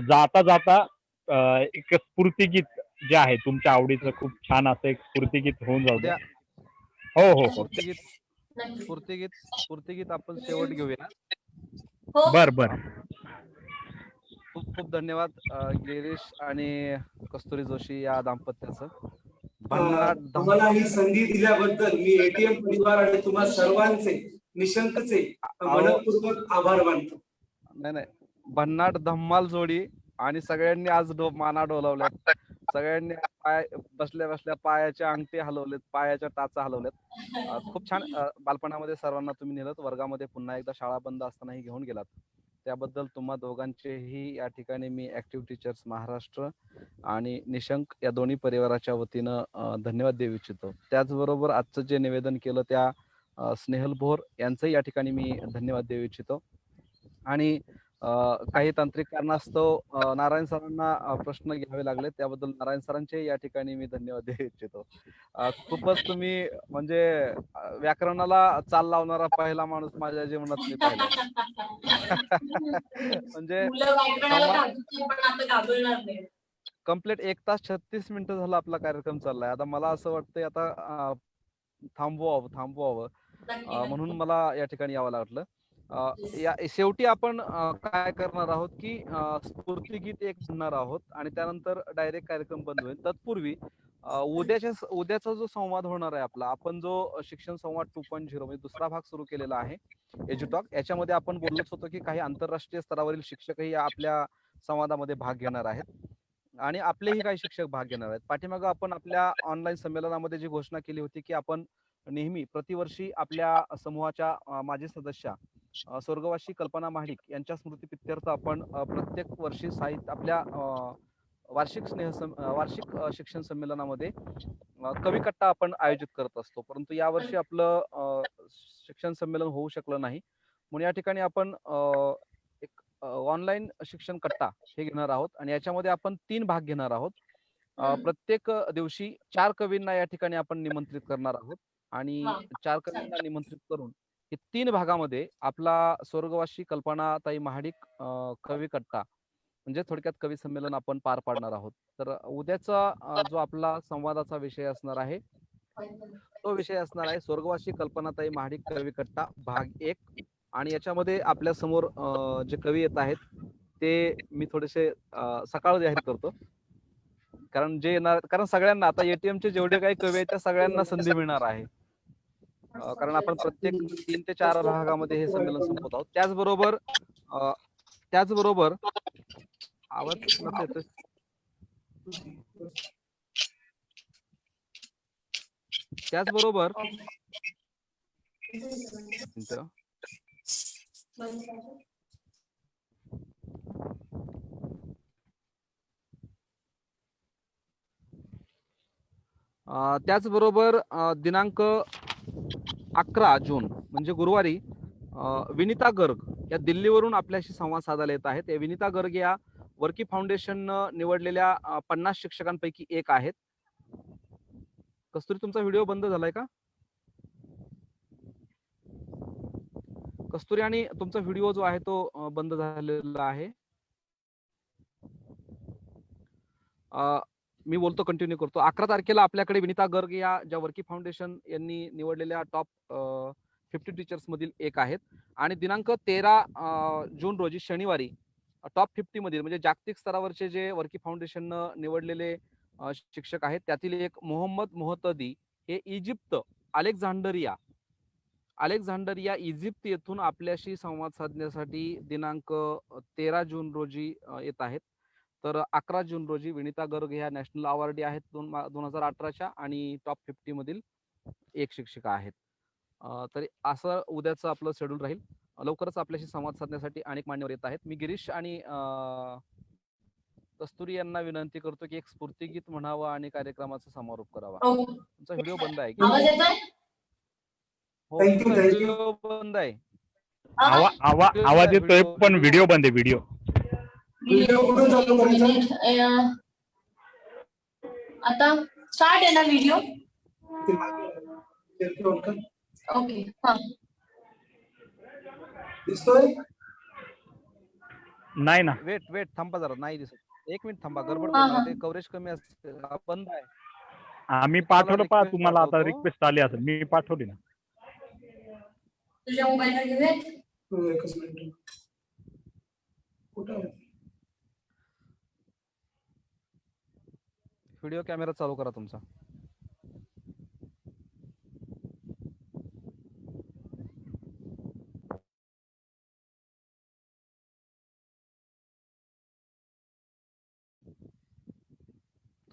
A: जाता जाता एक स्फूर्तिगीत जे आहे तुमच्या आवडीचं खूप छान असं एक स्फूर्तिगीत होऊन जाऊ द्या.
E: उद्या
A: हो हो हो.
E: स्फूर्तिगीत स्फूर्तिगीत आपण शेवट घेऊया.
D: हो.
A: बर बर.
E: खूप खूप धन्यवाद गिरीश आणि कस्तुरी जोशी या दाम्पत्याचं. भन्नाट
C: तुम्हाला ही संधी दिल्याबद्दल मी एटीएम परिवार आणि तुम्हा सर्वांचे निशंकचे मनपूर्वक आभार मानतो.
E: नाही, भन्नाट धम्माल जोडी आणि सगळ्यांनी आज माना डोलावल्यात. सगळ्यांनी पाय बसल्या बसल्या पायाच्या अंगठी हलवलेत, पायाच्या टाचा हलवल्यात. खूप छान. बालपणामध्ये सर्वांना तुम्ही नेलत, वर्गामध्ये पुन्हा एकदा शाळा बंद असतानाही घेऊन गेलात. त्याबद्दल तुम्हा दोघांचेही या ठिकाणी मी ऍक्टिव्ह टीचर्स महाराष्ट्र आणि निशंक या दोन्ही परिवाराच्या वतीनं धन्यवाद देऊ इच्छितो. त्याचबरोबर आजचं जे निवेदन केलं त्या स्नेहल भोर यांचंही या ठिकाणी मी धन्यवाद देऊ इच्छितो. आणि काही तांत्रिक कारणास्तव नारायण सरांना प्रश्न घ्यावे लागले, त्याबद्दल नारायण सरांचे या ठिकाणी मी धन्यवाद देऊ इच्छितो. खूपच तुम्ही म्हणजे व्याकरणाला चाल लावणारा पहिला माणूस माझ्या जीवनात मी पाहिला. म्हणजे
D: मुलं व्याकरणाला घाबरतात, पण आता घाबरणार नाही.
E: कंप्लीट 1 तास 36 मिनिटं झाला आपला कार्यक्रम चाललाय. आता मला असं वाटतंय आता थांबवावं
D: नक्की.
E: म्हणून मला या ठिकाणी यावं लागलं. या शेवटी आपण काय करणार आहोत की स्फूर्तिगीत एक म्हणणार आहोत आणि त्यानंतर डायरेक्ट कार्यक्रम बंद होईल. तत्पूर्वी उद्याचा जो संवाद होणार आहे आपला, आपण जो शिक्षण संवाद 2.0 म्हणजे दुसरा भाग सुरू केलेला आहे एज्युटॉक, याच्यामध्ये आपण बोललोच होतो की काही आंतरराष्ट्रीय स्तरावरील शिक्षकही आपल्या संवादामध्ये भाग घेणार आहेत आणि आपलेही काही शिक्षक भाग घेणार आहेत. पाठीमागं आपण आपल्या ऑनलाईन संमेलनामध्ये जी घोषणा केली होती की आपण नेहमी प्रतिवर्षी आपल्या समूहाच्या माजी सदस्या स्वर्गवासी कल्पना महाडिक यांच्या स्मृतीप्रित्यर्थ आपण प्रत्येक वर्षी आपल्या वार्षिक शिक्षण संमेलनामध्ये कवी कट्टा आपण आयोजित करत असतो. परंतु यावर्षी आपलं शिक्षण संमेलन होऊ शकलं नाही, म्हणून या ठिकाणी आपण एक ऑनलाईन शिक्षण कट्टा हे घेणार आहोत आणि याच्यामध्ये आपण 3 भाग घेणार आहोत. प्रत्येक दिवशी 4 कवींना या ठिकाणी आपण निमंत्रित करणार आहोत आणि 4 कवींना निमंत्रित करून हे 3 भागामध्ये आपला स्वर्गवासी कल्पनाताई महाडिक कवी कट्टा म्हणजे थोडक्यात कवी संमेलन आपण पार पाडणार आहोत. तर उद्याचा जो आपला संवादाचा विषय असणार आहे तो विषय असणार आहे स्वर्गवासी कल्पनाताई महाडिक कवी कट्टा भाग 1 आणि याच्यामध्ये आपल्या समोर जे कवी येत आहेत ते मी थोडेसे सकाळ जाहीर करतो, कारण सगळ्यांना आता एटीएमचे जेवढे काही कवी आहेत त्या सगळ्यांना संधी मिळणार आहे. कारण आपण प्रत्येक 3 ते 4 भागामध्ये हे संमेलन संपवत आहोत. त्याचबरोबर आवाज कुठला येतोय? त्याचबरोबर दिनांक 11 जून म्हणजे गुरुवारी विनिता गर्ग या दिल्लीवरून आपल्याशी संवाद साधायला येत आहेत. विनिता गर्ग या वर्की फाउंडेशन निवडलेल्या 50 शिक्षकांपैकी एक आहेत. कस्तुरी तुमचा व्हिडिओ बंद झालाय का? कस्तुरी आणि तुमचा व्हिडिओ जो आहे तो बंद झालेला आहे. मी बोलतो, कंटिन्यू करतो. 11 तारखेला आपल्याकडे विनिता गर्ग या ज्या वर्की फाउंडेशन यांनी निवडलेल्या टॉप 50 टीचर्स मधील एक आहेत आणि दिनांक 13 जून रोजी शनिवारी टॉप 50 मधील म्हणजे जागतिक स्तरावरचे जे वर्की फाउंडेशन निवडलेले शिक्षक आहेत त्यातील एक मोहम्मद मोहतदी हे इजिप्त अलेक्झांडरिया इजिप्त येथून आपल्याशी संवाद साधण्यासाठी दिनांक 13 जून रोजी येत आहेत. तर 11 जून रोजी विनिता गर्ग ह्या नॅशनल अवॉर्डी आहेत 2018च्या आणि टॉप 50 मधील एक शिक्षिका आहेत. तरी असं उद्याचं आपलं शेड्यूल राहील. लवकरच आपल्याशी संवाद साधण्यासाठी अनेक मान्यवर येत आहेत. मी गिरीश आणि कस्तुरी यांना विनंती करतो की एक स्फूर्तिगीत म्हणावं आणि कार्यक्रमाचा समारोप करावा.
B: हो.
E: तुमचा व्हिडिओ बंद आहे की?
D: आवाज येतोय?
E: हो,
C: Thank you,
E: तुमचा
C: thank you.
E: व्हिडिओ बंद आहे.
A: आवाज येतोय पण व्हिडिओ बंद आहे. व्हिडिओ
C: व्हिडिओ कुठून चालू करायचा?
D: आता स्टार्ट आहे ना व्हिडिओ? ओके. हा.
C: दिसतोय?
A: नाही ना.
E: वेट थांबा जरा, नाही दिसत. 1 मिनिट थांबा, गडबड
D: हा,
E: करू नका.
D: हा.
E: ते कव्हरेज कमी असते. बंद आहे.
A: आम्ही पाठवलं पहा
E: request
A: तुम्हाला आता
E: पाठवतो.
A: रिक्वेस्ट आली असेल. मी पाठवली ना.
D: तुझ्या मोबाईलला घेऊयात?
C: एकच मिनिट. कुठं आहे?
E: व्हिडिओ कॅमेरा चालू करा तुमचा.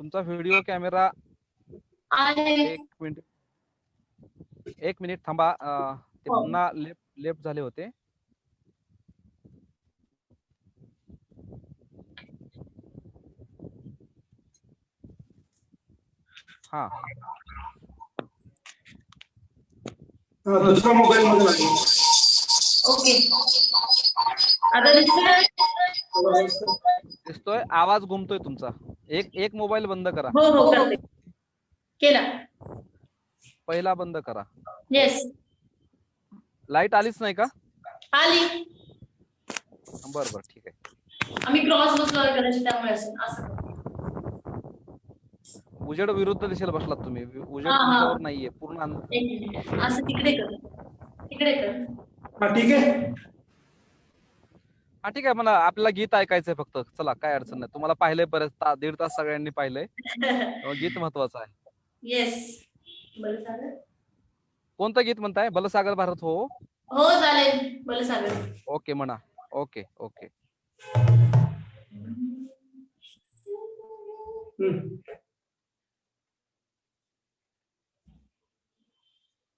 E: तुमचा व्हिडिओ कॅमेरा
D: आहे.
E: 1 मिनिट थांबा. ते
D: हो.
E: पुन्हा लेफ्ट झाले होते. हा,
C: दुसरा मोबाईल मध्ये लागेल.
D: ओके. आता दिसतोय?
E: दिसतोय. आवाज घुमतोय तुमचा. एक मोबाईल बंद करा.
D: हो करते. केला.
E: पहिला बंद करा.
D: येस.
E: लाईट आलीच नाही का?
D: आली.
E: बरं ठीक आहे.
D: आम्ही क्रॉस बसलो कदाचित त्यामुळे असं.
E: उजेड विरुद्ध दिशेला बसलात तुम्ही. उजेड
D: हा.
E: तुमच्यावर नाहीये. पूर्ण
D: एक मिनिट. असं तिकडे कर. तिकडे कर.
C: हा ठीक आहे.
E: हा ठीक आहे. मला आपल्याला गीत ऐकायचंय फक्त. चला, काय अडचण नाही. तुम्हाला पाहिलंय बरेच 1.5 तास सगळ्यांनी पाहिलंय. गीत महत्वाचं आहे.
D: येस. बरं चालेल.
E: कोणतं गीत म्हणताय? बलसागर भारत हो.
D: हो चालेल. बरं चालेल.
E: ओके म्हणा. ओके.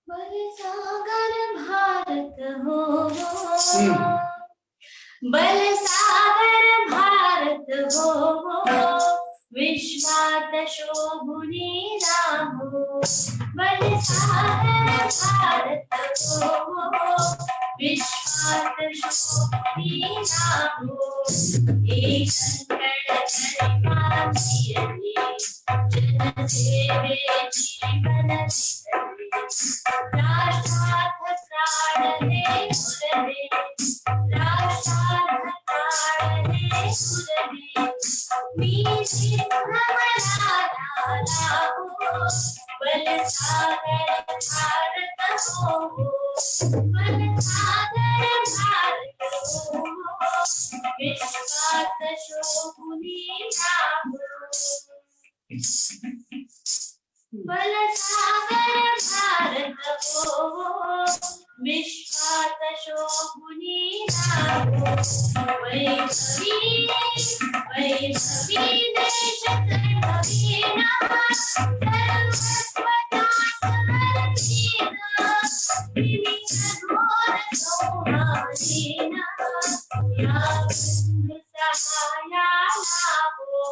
D: बलसागर भारत हो. बलसागर भारत हो. विश्वात शोभुनी राहो. बलसागर भारत हो. विश्वात शोभुनी राहो. एक जनसेवे जीवन राष्ट्रार्थ प्राण हे सुरवे. राष्ट्रार्थ प्राण हे सुरवे. मी सिंहमला लाहो. बलसागर भारत हो. बलसागर भारत हो. विश्वात शोभुनी राहो. बलसागर भारत हो. विश्वात शोभुनी राहो. वैभवी देश नवीन सर्वस्वता समर्पित. विविध घोर संहारीन या बंधु सहाया लाभो.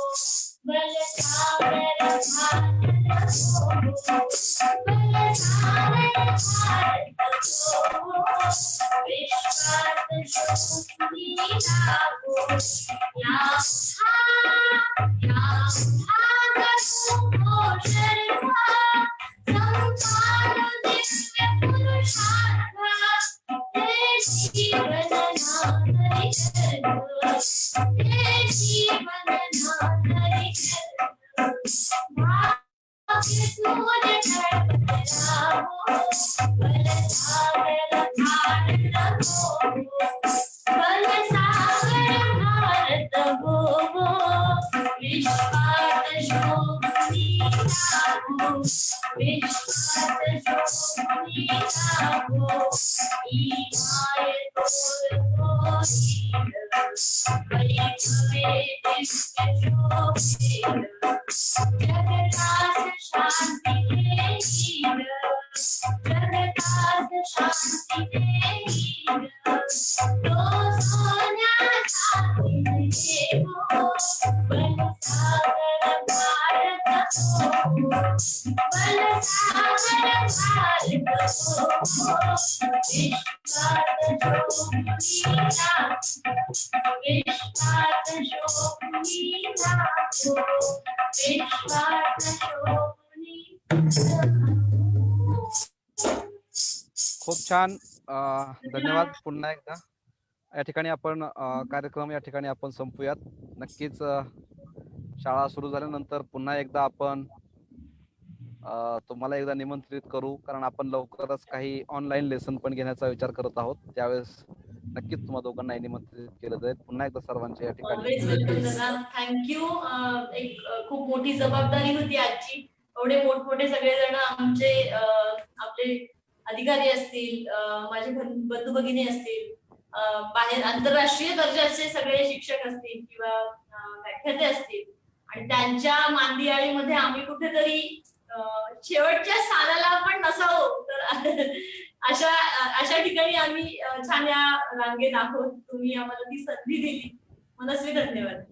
D: बलसागर भारत हो. बलसागर भारत हो. विश्वात शोभुनी राहो. या शर्मा संसार दिव्य पुरुषार्थ. हे जीवन नाथरी कर. हे जीवन नाथरी कर. भाग्य सूर्य राहो. बलसागर भारत हो. बलसागर भारत हो. विश्वात शोभुनी राहो. विश्वात शोभुनी राहो. ई माय तोर वैभवे दिव्य शोभेर. जगतास शांती देईर. जगतास शांती देईर. तो सोन्याचा देवो.
E: खूप छान. धन्यवाद पुन्हा एकदा. या ठिकाणी आपण कार्यक्रम या ठिकाणी आपण संपूयात. नक्कीच शाळा सुरू झाल्यानंतर पुन्हा एकदा आपण तुम्हाला एकदा निमंत्रित करू, कारण आपण लवकरच काही ऑनलाईन लेसन पण घेण्याचा विचार करत आहोत. त्यावेळेस नक्कीच तुम्हा दोघांनाही निमंत्रित केलं जाईल. पुन्हा एकदा सर्वांच्या या ठिकाणी
D: ऑलवेज वेलकम दादा. थँक्यू. एक खूप मोठी जबाबदारी होती आजची. एवढे मोठमोठे सगळेजण आमचे आपले अधिकारी असतील, माझे बंधू भगिनी असतील, बाहेर आंतरराष्ट्रीय दर्जाचे सगळे शिक्षक असतील किंवा व्याख्याते असतील, आणि त्यांच्या मांदियाळीमध्ये आम्ही कुठेतरी शेवटच्या स्थानाला पण नसावं, तर अशा ठिकाणी आम्ही छान या रांगेत आहोत. तुम्ही आम्हाला ती संधी दिली. मनस्वी धन्यवाद.